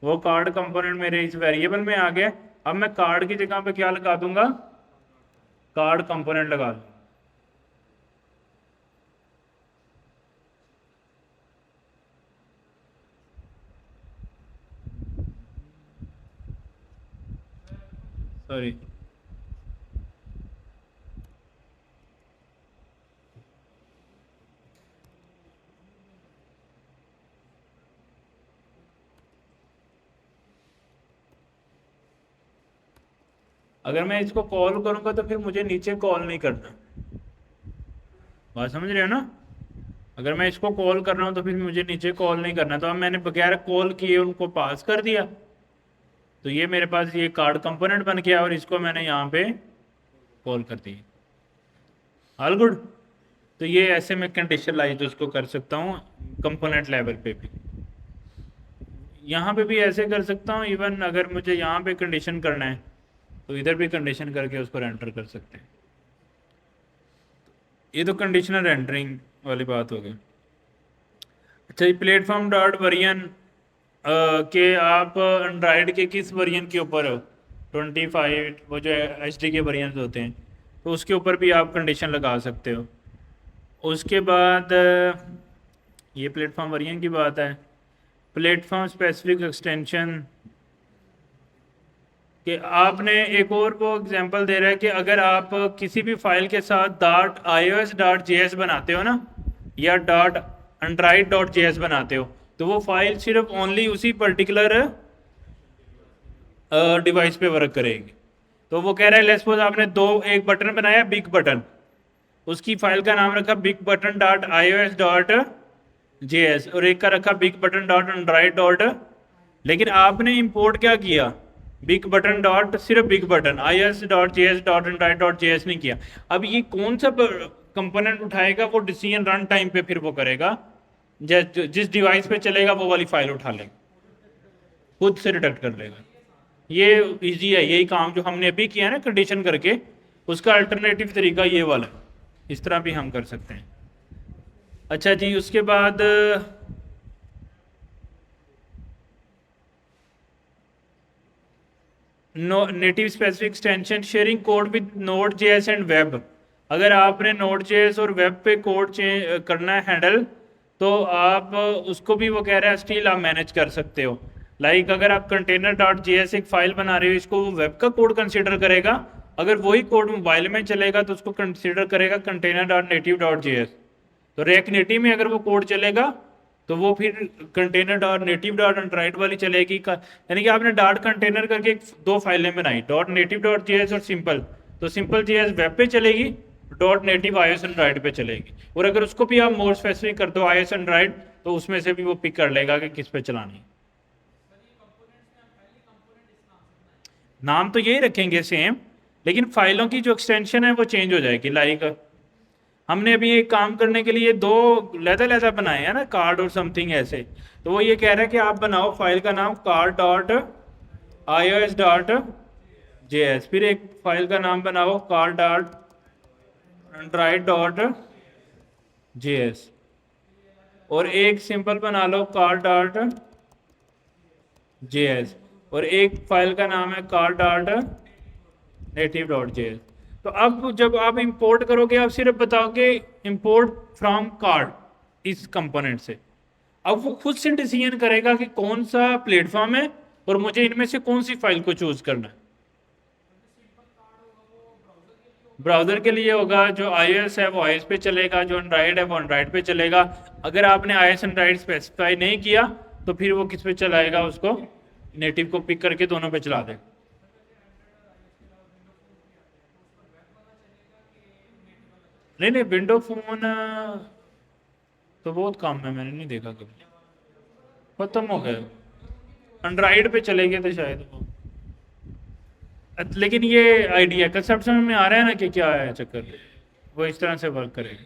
वो कार्ड कंपोनेंट मेरे इस वेरिएबल में आ गया। अब मैं कार्ड की जगह पे क्या लगा दूंगा, कार्ड कंपोनेंट लगा दूंगा। सॉरी, अगर मैं इसको कॉल करूंगा तो फिर मुझे नीचे कॉल नहीं करना, बात समझ रहे हो ना। अगर मैं इसको कॉल कर रहा हूँ तो फिर मुझे नीचे कॉल नहीं करना। तो अब मैंने बगैर कॉल किए उनको पास कर दिया, तो ये मेरे पास ये कार्ड कंपोनेंट बन गया, और इसको मैंने यहाँ पे कॉल कर दी। All good. तो ये ऐसे मैं कंडीशनलाइज उसको कर सकता हूँ कंपोनेंट लेवल पे भी, यहाँ पे भी ऐसे कर सकता हूँ। इवन अगर मुझे यहाँ पे कंडीशन करना है तो इधर भी कंडीशन करके उसको रेंडर कर सकते हैं। ये तो कंडीशनल रेंडरिंग वाली बात हो गई। अच्छा ये प्लेटफॉर्म डॉट वर्जन के आप एंड्रॉयड के किस वर्जन के ऊपर हो, 25 वो जो HD के वर्जन होते हैं, तो उसके ऊपर भी आप कंडीशन लगा सकते हो। उसके बाद ये प्लेटफॉर्म वर्जन की बात है। प्लेटफॉर्म स्पेसिफिक एक्सटेंशन कि आपने एक और वो एग्जांपल दे रहा है कि अगर आप किसी भी फाइल के साथ .ios.js बनाते हो ना, या .android.js बनाते हो, तो वो फाइल सिर्फ ओनली उसी पर्टिकुलर डिवाइस पे वर्क करेगी। तो वो कह रहा है लेट्स सपोज आपने एक बटन बनाया, बिग बटन, उसकी फाइल का नाम रखा बिग बटन .ios.js और एक का रखा बिग बटन .android. लेकिन आपने इंपोर्ट क्या किया, बिग बटन डॉट सिर्फ बिग बटन ios.js.android.js नहीं किया। अब ये कौन सा कंपोनेंट उठाएगा, वो डिसीजन रन टाइम पे फिर वो करेगा, जिस डिवाइस पे चलेगा वो वाली फाइल उठा लेगा, खुद से डिटेक्ट कर लेगा। ये इजी है, यही काम जो हमने अभी किया है ना कंडीशन करके, उसका अल्टरनेटिव तरीका ये वाला है, इस तरह भी हम कर सकते हैं। अच्छा जी, उसके बाद native specific extension sharing code with Node.js and web. अगर आपने Node.js और वेब पे कोड करना है हैंडल, तो आप उसको भी वो कह रहा है स्टिल आप मैनेज कर सकते हो। लाइक अगर आप container.js एक फाइल बना रहे हो, इसको वो वेब का कोड कंसिडर करेगा, अगर वही कोड मोबाइल में चलेगा तो उसको कंसिडर करेगा container.native.js। तो React Native में अगर वो कोड चलेगा तो वो फिर container.native.android वाली चलेगी यानी कि आपने डॉट कंटेनर करके दो फाइलें बनाई, .native.js और सिंपल, तो सिंपल JS वेब पे चलेगी, .native iOS एंड्रॉइड पे चलेगी। और अगर उसको भी आप मोर स्पेसिफिक कर दो iOS एंड्रॉइड, तो उसमें से भी वो पिक कर लेगा कि किस पे चलानी। नाम तो यही रखेंगे सेम, लेकिन फाइलों की जो एक्सटेंशन है वो चेंज हो जाएगी। लाइक हमने अभी एक काम करने के लिए दो लहदा बनाए हैं ना, कार्ड और समथिंग ऐसे, तो वो ये कह रहा है कि आप बनाओ फाइल का नाम card.ios.js, फिर एक फाइल का नाम बनाओ card.android.js, और एक सिंपल बना लो card.js, और एक फाइल का नाम है card.native.js। तो अब जब आप इंपोर्ट करोगे, आप सिर्फ बताओगे इंपोर्ट फ्रॉम कार्ड इस कंपोनेंट से, अब वो खुद से डिसीजन करेगा कि कौन सा प्लेटफॉर्म है और मुझे इनमें से कौन सी फाइल को चूज करना है। ब्राउजर के लिए होगा, जो iOS है वो iOS पे चलेगा, जो एंड्रॉइड है वो एंड्रॉइड पे चलेगा। अगर आपने iOS एंड्रॉइड स्पेसिफाई नहीं किया तो फिर वो किस पे चलाएगा, उसको नेटिव को पिक करके दोनों पे चला देगा। नहीं, विंडो फोन तो बहुत कम है, मैंने नहीं देखा कभी, खत्म हो गया। एंड्रॉइड पे चलेंगे तो शायद वो, लेकिन ये आइडिया कंसेप्ट समझ में आ रहा है ना कि क्या है चक्कर, वो इस तरह से वर्क करेगा।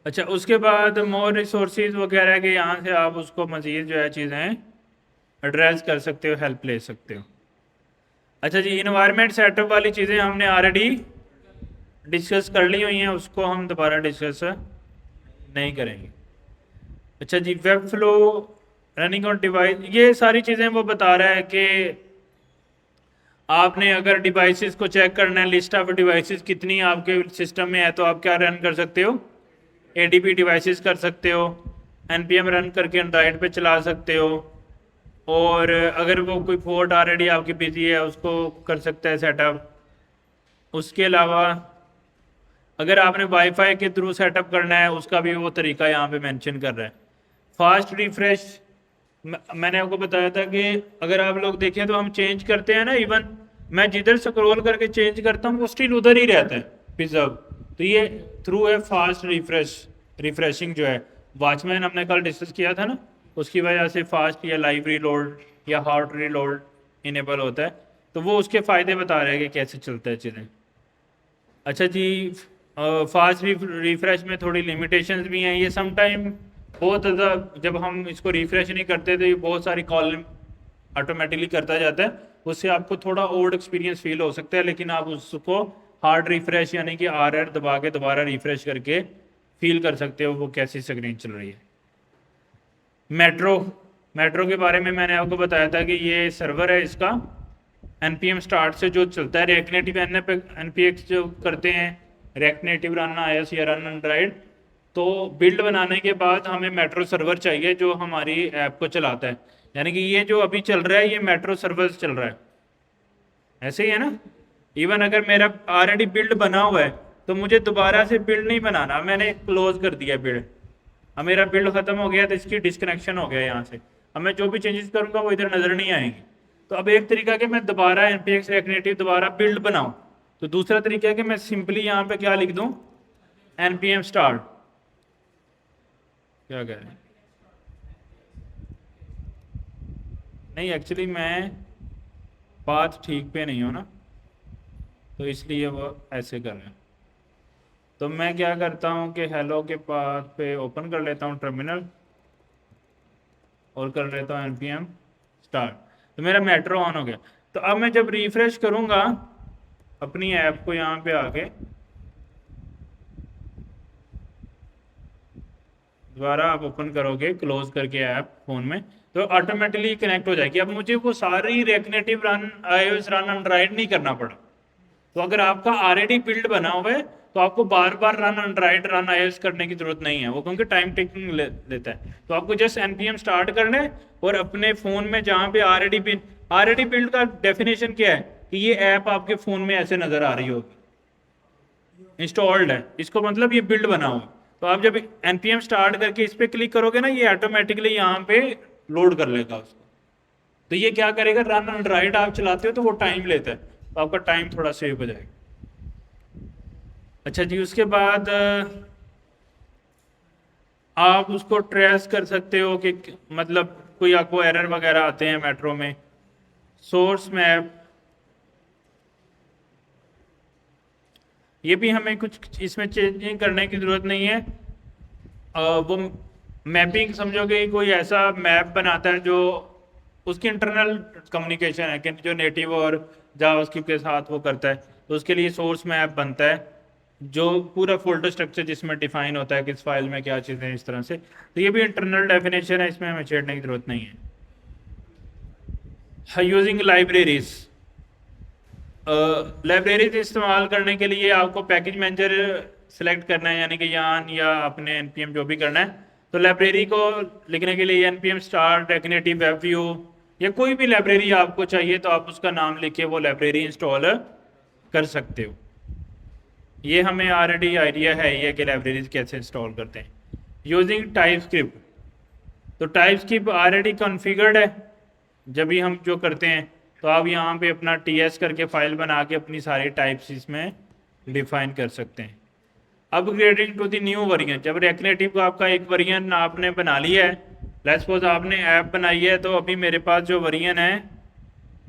अच्छा, उसके बाद मोर रिसोर्सेज वगैरह है कि यहाँ से आप उसको मज़ीद जो है चीज़ें एड्रेस कर सकते हो, हेल्प ले सकते हो। अच्छा जी, इन्वायरमेंट सेटअप वाली चीज़ें हमने ऑलरेडी डिस्कस कर ली हुई हैं, उसको हम दोबारा डिस्कस नहीं करेंगे। अच्छा जी, web flow running on device, ये सारी चीज़ें वो बता रहा है कि आपने अगर डिवाइसेस को चेक करना है, लिस्ट ऑफ डिवाइसेस कितनी आपके सिस्टम में है, तो आप क्या रन कर सकते हो, ADB डिवाइसेस कर सकते हो, NPM रन करके एंड्रॉइड पे चला सकते हो, और अगर वो कोई पोर्ट ऑलरेडी आपकी बिजी है उसको कर सकता है सेटअप। उसके अलावा अगर आपने वाईफाई के थ्रू सेटअप करना है, उसका भी वो तरीका यहाँ पे मेंशन कर रहा है। फास्ट रिफ्रेश, मैंने आपको बताया था कि अगर आप लोग देखें तो हम चेंज करते हैं ना, इवन मैं जिधर स्क्रॉल करके चेंज करता हूँ वो स्टिल उधर ही रहता है प्रिजर्व, तो ये थ्रू है फास्ट रिफ्रेशिंग जो है। वॉचमैन हमने कल डिस्कस किया था ना, उसकी वजह से फास्ट या लाइव रीलोड या हार्ड रीलोड इनेबल होता है, तो वो उसके फ़ायदे बता रहे हैं कि कैसे चलता है चीज़ें। अच्छा जी, फास्ट रिफ्रेश में थोड़ी लिमिटेशंस भी हैं, ये समटाइम बहुत ज़्यादा जब हम इसको रिफ्रेश नहीं करते तो ये बहुत सारी कॉलम ऑटोमेटिकली करता जाता है, उससे आपको थोड़ा ओल्ड एक्सपीरियंस फील हो सकता है, लेकिन आप उसको हार्ड रिफ्रेश यानी कि RR दबा के दोबारा रिफ्रेश करके फील कर सकते हो वो कैसी स्क्रीन चल रही है। मेट्रो के बारे में मैंने आपको बताया था कि ये सर्वर है, इसका NPM स्टार्ट से जो चलता है, React Native NPX जो करते हैं, React Native रन iOS या रन एंड्रॉइड, तो बिल्ड बनाने के बाद हमें मेट्रो सर्वर चाहिए जो हमारी ऐप को चलाता है। यानी कि ये जो अभी चल रहा है ये मेट्रो सर्वर चल रहा है, ऐसे ही है ना। इवन अगर मेरा ऑलरेडी बिल्ड बना हुआ है तो मुझे दोबारा से बिल्ड नहीं बनाना, मैंने क्लोज कर दिया बिल्ड। अब मेरा बिल्ड खत्म हो गया तो इसकी डिस्कनेक्शन हो गया यहाँ से। अब मैं जो भी चेंजेस करूंगा वो इधर नजर नहीं आएंगी। तो अब एक तरीका कि मैं दोबारा npx React Native दोबारा बिल्ड बनाऊं, तो दूसरा तरीका है कि मैं सिंपली यहाँ पे क्या लिख दूं, npm start। क्या कह रहे हैं, नहीं एक्चुअली मैं पाथ ठीक पे नहीं हूँ ना, तो इसलिए वो ऐसे कर रहे हैं। तो मैं क्या करता हूँ कि हेलो के पाथ पे ओपन कर लेता हूँ टर्मिनल और कर लेता हूँ npm स्टार्ट, तो मेरा मेट्रो ऑन हो गया। तो अब मैं जब रिफ्रेश करूंगा अपनी ऐप को, यहाँ पे आके दोबारा आप ओपन करोगे क्लोज करके ऐप फोन में, तो ऑटोमेटिकली कनेक्ट हो जाएगी। अब मुझे वो सारी React Native run iOS run Android नहीं करना पड़ा। तो अगर आपका ऑलरेडी बिल्ड बना हुआ है तो आपको बार बार रन एंड्रॉइड रन iOS करने की जरूरत नहीं है, वो क्योंकि टाइम टेकिंग लेता है। तो आपको जस्ट npm स्टार्ट करना है और अपने फोन में जहाँ पे ऑलरेडी बिल्ड का डेफिनेशन क्या है कि ये ऐप आपके फोन में ऐसे नजर आ रही होगी, इंस्टॉल्ड है, इसको मतलब ये बिल्ड बना हुआ है। तो आप जब npm स्टार्ट करके इस पर क्लिक करोगे ना, ये ऑटोमेटिकली यहाँ पे लोड कर लेगा उसको। तो ये क्या करेगा, रन एंड्रॉइड आप चलाते हो तो वो टाइम लेता है, तो आपका टाइम थोड़ा सेव हो जाएगा। अच्छा जी, उसके बाद आप उसको ट्रेस कर सकते हो कि मतलब कोई आपको एरर वगैरह आते हैं मेट्रो में। सोर्स मैप, ये भी हमें कुछ इसमें चेंजिंग करने की जरूरत नहीं है। वो मैपिंग समझोगे, कोई ऐसा मैप बनाता है जो उसकी इंटरनल कम्युनिकेशन है कि जो नेटिव और जावास्क्रिप्ट के साथ वो करता है, तो उसके लिए सोर्स मैप बनता है जो पूरा फोल्डर स्ट्रक्चर जिसमें डिफाइन होता है किस फाइल में क्या चीज़ें इस तरह से। तो ये भी इंटरनल डेफिनेशन है, इसमें हमें छेड़ने की जरूरत नहीं है। यूजिंग लाइब्रेरीज, लाइब्रेरीज इस्तेमाल करने के लिए आपको पैकेज मैनेजर सेलेक्ट करना है, यानी कि यान या अपने npm जो भी करना है। तो लाइब्रेरी को लिखने के लिए npm start React Native web view या कोई भी लाइब्रेरी आपको चाहिए तो आप उसका नाम लिख के वो लाइब्रेरी इंस्टॉल कर सकते हो। ये हमें ऑलरेडी आइडिया है ये कि लाइब्रेरीज कैसे इंस्टॉल करते हैं। यूजिंग टाइपस्क्रिप्ट, तो टाइपस्क्रिप्ट ऑलरेडी कॉन्फ़िगर्ड है जब भी हम जो करते हैं, तो आप यहाँ पे अपना ts करके फाइल बना के अपनी सारी टाइप्स इसमें डिफाइन कर सकते हैं। Upgrading to the new version, जब React Native का आपका एक वर्जन आपने बना लिया है, लेट्स सपोज आपने ऐप बनाई है, तो अभी मेरे पास जो वर्जन है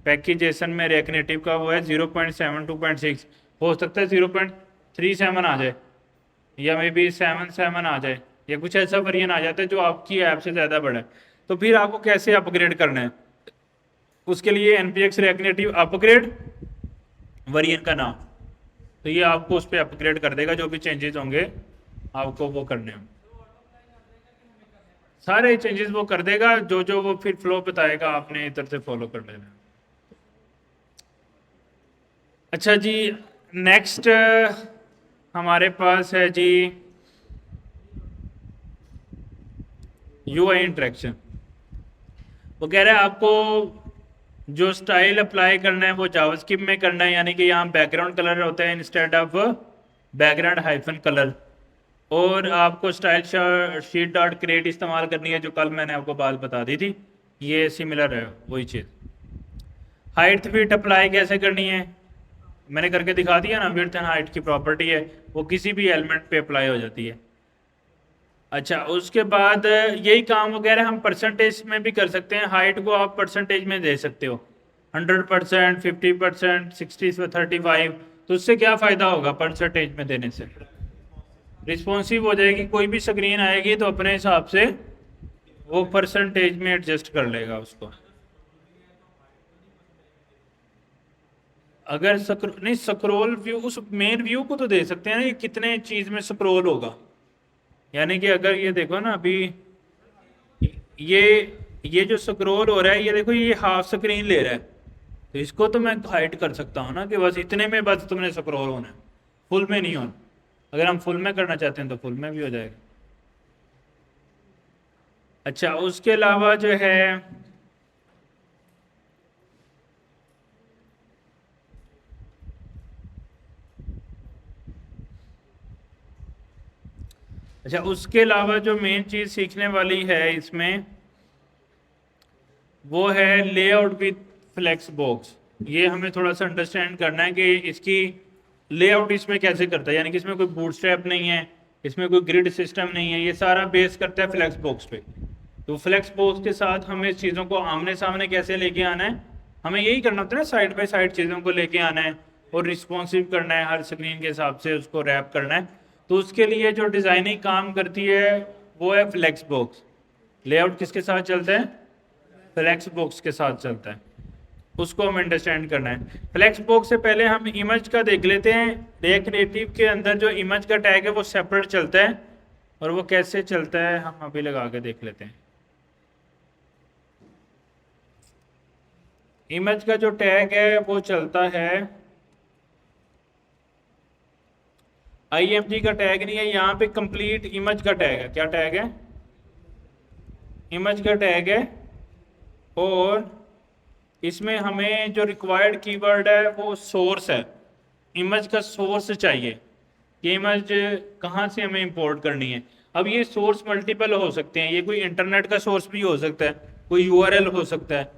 पैकेजेशन में React Native का वो है 0.7.6, हो सकता है 0.37 आ जाए या मे बी 7.7 आ जाए या कुछ ऐसा वर्जन आ जाता है जो आपकी ऐप से ज़्यादा बड़ा है। तो फिर आपको कैसे अपग्रेड करना है, उसके लिए npx React Native upgrade version का नाम, तो ये आपको उस पर अपग्रेड कर देगा जो भी चेंजेस होंगे आपको वो करने हों, सारे चेंजेस वो कर देगा। जो जो वो फिर फ्लो बताएगा आपने इधर से फॉलो कर लेना। अच्छा जी, नेक्स्ट हमारे पास है जी UI इंटरेक्शन। वो कह रहा है आपको जो स्टाइल अप्लाई करना है वो जावास्क्रिप्ट में करना है, यानी कि यहाँ बैकग्राउंड कलर होता है instead of background hyphen colour, और आपको स्टाइल शीट डॉट क्रिएट इस्तेमाल करनी है जो कल मैंने आपको बात बता दी थी, ये सिमिलर है वही चीज़। हाइट विड्थ अप्लाई कैसे करनी है मैंने करके दिखा दिया ना, विड्थ एंड हाइट की प्रॉपर्टी है वो किसी भी एलिमेंट पे अप्लाई हो जाती है। अच्छा, उसके बाद यही काम वगैरह हम परसेंटेज में भी कर सकते हैं। हाइट को आप परसेंटेज में दे सकते हो 100%, 50%, 60/35, तो उससे क्या फ़ायदा होगा परसेंटेज में देने से, रिस्पॉन्सिव हो जाएगी, कोई भी स्क्रीन आएगी तो अपने हिसाब से वो परसेंटेज में एडजस्ट कर लेगा उसको। अगर नहीं स्क्रॉल व्यू, उस मेन व्यू को तो दे सकते हैं ना, ये कितने चीज़ में स्क्रॉल होगा, यानी कि अगर ये देखो ना अभी ये जो स्क्रॉल हो रहा है, ये देखो ये हाफ स्क्रीन ले रहा है, तो इसको तो मैं हाइड कर सकता हूँ ना कि बस इतने में बस तुमने स्क्रॉल होना है, फुल में नहीं होना। अगर हम फुल में करना चाहते हैं तो फुल में भी हो जाएगा। अच्छा, उसके अलावा जो है अच्छा, उसके अलावा जो मेन चीज़ सीखने वाली है इसमें, वो है लेआउट विथ फ्लेक्स बॉक्स। ये हमें थोड़ा सा अंडरस्टैंड करना है कि इसकी लेआउट इसमें कैसे करता है, यानी कि इसमें कोई बूटस्ट्रैप नहीं है, इसमें कोई ग्रिड सिस्टम नहीं है, ये सारा बेस करता है फ्लेक्स बॉक्स पे। तो फ्लेक्स बॉक्स के साथ हमें इस चीज़ों को आमने सामने कैसे लेके आना है, हमें यही करना होता है ना, साइड बाय साइड चीज़ों को लेके आना है और रिस्पॉन्सिव करना है, हर स्क्रीन के हिसाब से उसको रैप करना है। तो उसके लिए जो डिज़ाइनिंग काम करती है वो है फ्लेक्स बॉक्स। लेआउट किसके साथ चलता है? फ्लेक्स बॉक्स के साथ चलता है, उसको हम अंडरस्टैंड करना है। फ्लेक्स बॉक्स से पहले हम इमेज का देख लेते हैं। रिएक्ट नेटिव के अंदर जो इमेज का टैग है वो सेपरेट चलता है, और वो कैसे चलता है हम अभी लगा के देख लेते हैं। इमेज का जो टैग है वो चलता है, IMG का टैग नहीं है यहाँ पे, कंप्लीट इमेज का टैग है। क्या टैग है? इमेज का टैग है। और इसमें हमें जो रिक्वायर्ड कीवर्ड है वो सोर्स है, इमेज का सोर्स चाहिए कि इमेज कहाँ से हमें इंपोर्ट करनी है। अब ये सोर्स मल्टीपल हो सकते हैं, ये कोई इंटरनेट का सोर्स भी हो सकता है, कोई यूआरएल हो सकता है,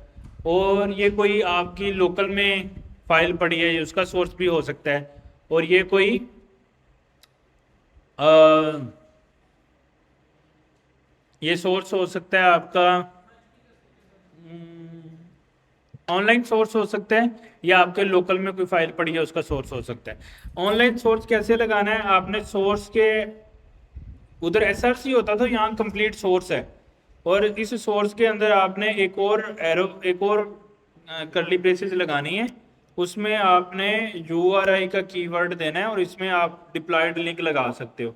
और ये कोई आपकी लोकल में फाइल पड़ी है उसका सोर्स भी हो सकता है, और ये कोई ये सोर्स हो सकता है आपका ऑनलाइन सोर्स हो सकता है, या आपके लोकल में कोई फाइल पड़ी है उसका सोर्स हो सकता है। ऑनलाइन सोर्स कैसे लगाना है? आपने सोर्स के उधर एसआरसी होता था, यहाँ कंप्लीट सोर्स है, और इस सोर्स के अंदर आपने एक और एरो, एक और करली ब्रेसेस लगानी है। उसमें आपने URI का कीवर्ड देना है, और इसमें आप डिप्लॉयड लिंक लगा सकते हो।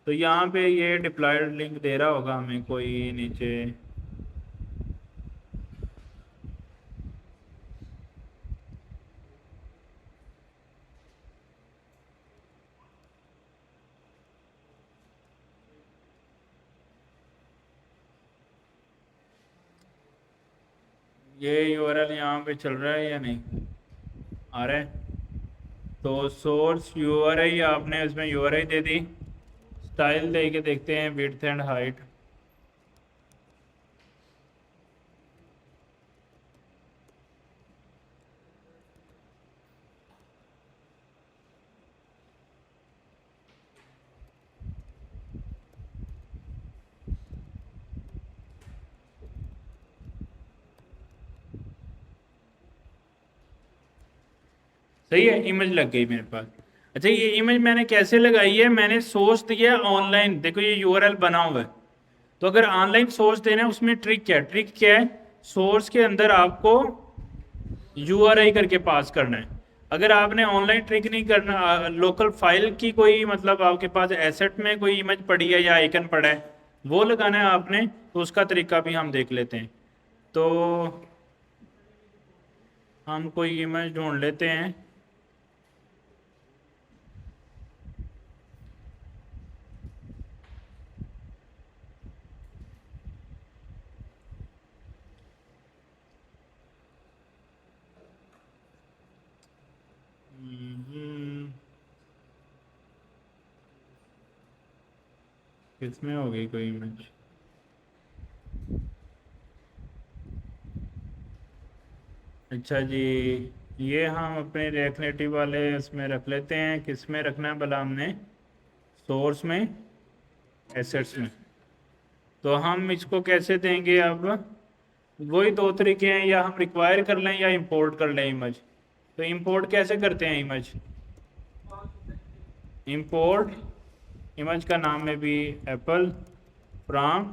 तो यहाँ पे ये डिप्लॉयड लिंक दे रहा होगा हमें कोई नीचे, ये URL यहाँ पे चल रहा है या नहीं आ रहा है? तो सोर्स URI आपने उसमें URI दे दी, स्टाइल दे के देखते हैं विड्थ एंड हाइट। सही है, इमेज लग गई मेरे पास। अच्छा, ये इमेज मैंने कैसे लगाई है? मैंने सोर्स दिया ऑनलाइन, देखो ये URL बना हुआ है। तो अगर ऑनलाइन सोर्स देना है उसमें ट्रिक क्या है? ट्रिक क्या है? सोर्स के अंदर आपको URI करके पास करना है। अगर आपने ऑनलाइन ट्रिक नहीं करना, लोकल फाइल की कोई मतलब आपके पास एसेट में कोई इमेज पड़ी है या आइकन पड़ा है वो लगाना है आपने, तो उसका तरीका भी हम देख लेते हैं। तो हम कोई इमेज ढूंढ लेते हैं। हम्म, किसमें हो गई कोई इमेज? अच्छा जी, ये हम अपने रिएक्ट नेटिव वाले इसमें रख लेते हैं। किस में रखना है भला हमने? सोर्स में, एसेट्स में। तो हम इसको कैसे देंगे अब? वही दो तरीके हैं, या हम रिक्वायर कर लें या इंपोर्ट कर लें इमेज। तो इंपोर्ट कैसे करते हैं इमेज? इंपोर्ट इमेज का नाम है भी एप्पल फ्रॉम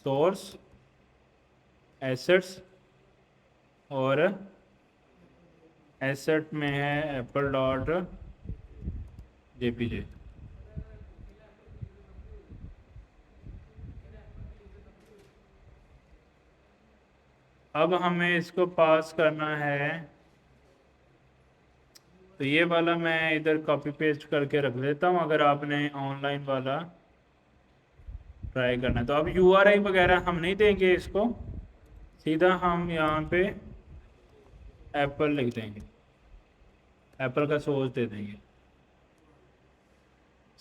सोर्स एसेट्स, और एसेट में है एप्पल डॉट JPG। अब हमें इसको पास करना है तो ये वाला मैं इधर कॉपी पेस्ट करके रख देता हूँ, अगर आपने ऑनलाइन वाला ट्राई करना है। तो अब यूआरएल वगैरह हम नहीं देंगे इसको, सीधा हम यहाँ पे एप्पल लिख देंगे, एप्पल का सोर्स दे देंगे।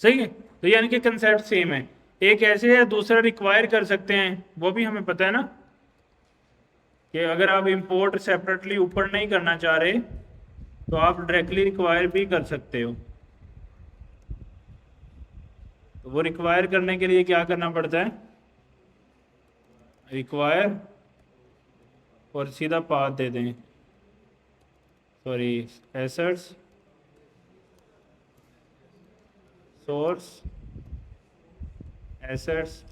सही है, तो यानी कि कंसेप्ट सेम है। एक ऐसे है, दूसरा रिक्वायर कर सकते हैं, वो भी हमें पता है ना कि अगर आप इंपोर्ट सेपरेटली ऊपर नहीं करना चाह रहे तो आप डायरेक्टली रिक्वायर भी कर सकते हो। तो वो रिक्वायर करने के लिए क्या करना पड़ता है, रिक्वायर और सीधा पाथ दे दें, sorry assets source assets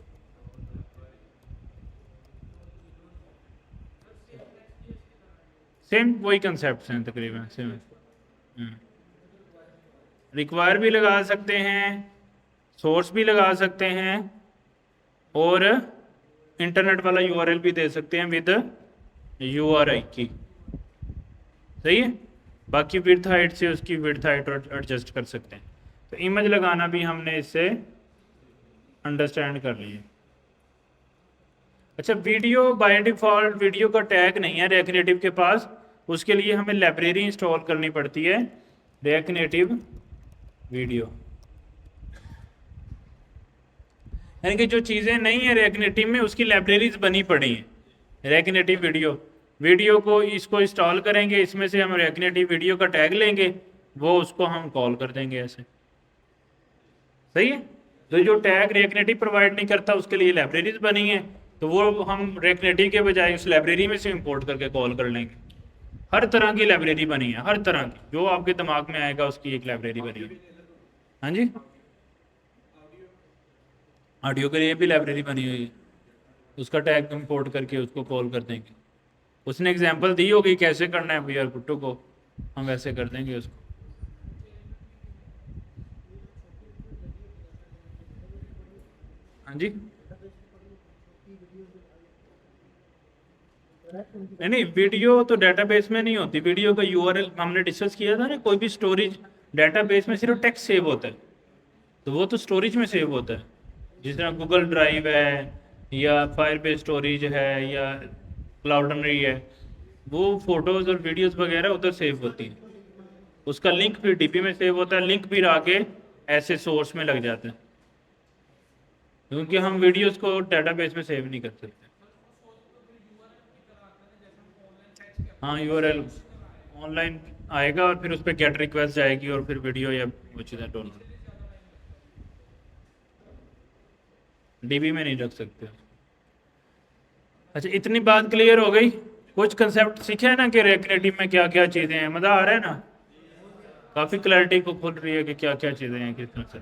same वही कंसेप्ट हैं तकरीबन सेम। रिक्वायर भी लगा सकते हैं, सोर्स भी लगा सकते हैं, और इंटरनेट वाला यूआरएल भी दे सकते हैं विद यूआरआई की। सही है, बाकी विड्थ हाइट से उसकी विड्थ हाइट एडजस्ट कर सकते हैं। तो इमेज लगाना भी हमने इससे अंडरस्टैंड कर लिया। अच्छा, वीडियो बाय डिफ़ॉल्ट वीडियो का टैग नहीं है रिएक्ट नेटिव के पास, उसके लिए हमें लाइब्रेरी इंस्टॉल करनी पड़ती है, रिएक्ट नेटिव वीडियो। यानी कि जो चीज़ें नहीं है रिएक्ट नेटिव में उसकी लाइब्रेरीज बनी पड़ी हैं। रिएक्ट नेटिव वीडियो को इसको इंस्टॉल करेंगे, इसमें से हम रिएक्ट नेटिव वीडियो का टैग लेंगे, वो उसको हम कॉल कर देंगे ऐसे। सही है, तो जो टैग रिएक्ट नेटिव प्रोवाइड नहीं करता उसके लिए लाइब्रेरीज बनी है, तो वो हम रिएक्ट नेटिव के बजाय उस लाइब्रेरी में से इंपोर्ट करके कॉल कर लेंगे। हर तरह की लाइब्रेरी बनी है, हर तरह की, जो आपके दिमाग में आएगा उसकी एक लाइब्रेरी बनी है। हाँ जी, ऑडियो के लिए भी लाइब्रेरी बनी हुई है, उसका टैग इंपोर्ट करके उसको कॉल कर देंगे। उसने एग्जांपल दी होगी कैसे करना है वी आर पुट्टू को, हम वैसे कर देंगे उसको। हाँ जी, नहीं वीडियो तो डेटाबेस में नहीं होती, वीडियो का यूआरएल हमने डिस्कस किया था ना, कोई भी स्टोरेज डेटाबेस में सिर्फ टेक्स्ट सेव होता है, तो वो तो स्टोरेज में सेव होता है, जिस तरह गूगल ड्राइव है या फायरबेस स्टोरेज है या क्लाउडनरी है, वो फोटोज़ और वीडियोस वगैरह उधर सेव होती है। उसका लिंक भी डीपी में सेव होता है, लिंक भी आके ऐसे सोर्स में लग जाता है, क्योंकि हम वीडियोस को डेटाबेस में सेव नहीं कर सकते। हाँ, यूआरएल ऑनलाइन आएगा और फिर उस पर गेट रिक्वेस्ट जाएगी और फिर वीडियो या वो चीज़ें डाउनलोड, डीबी में नहीं रख सकते। अच्छा, इतनी बात क्लियर हो गई, कुछ कंसेप्ट सीखे हैं ना कि रिएक्ट नेटिव में क्या क्या चीज़ें हैं, मज़ा आ रहा है ना, काफ़ी क्लैरिटी को खुल रही है कि क्या क्या चीज़ें हैं किस तरह से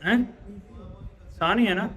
हैं। आसान ही है ना।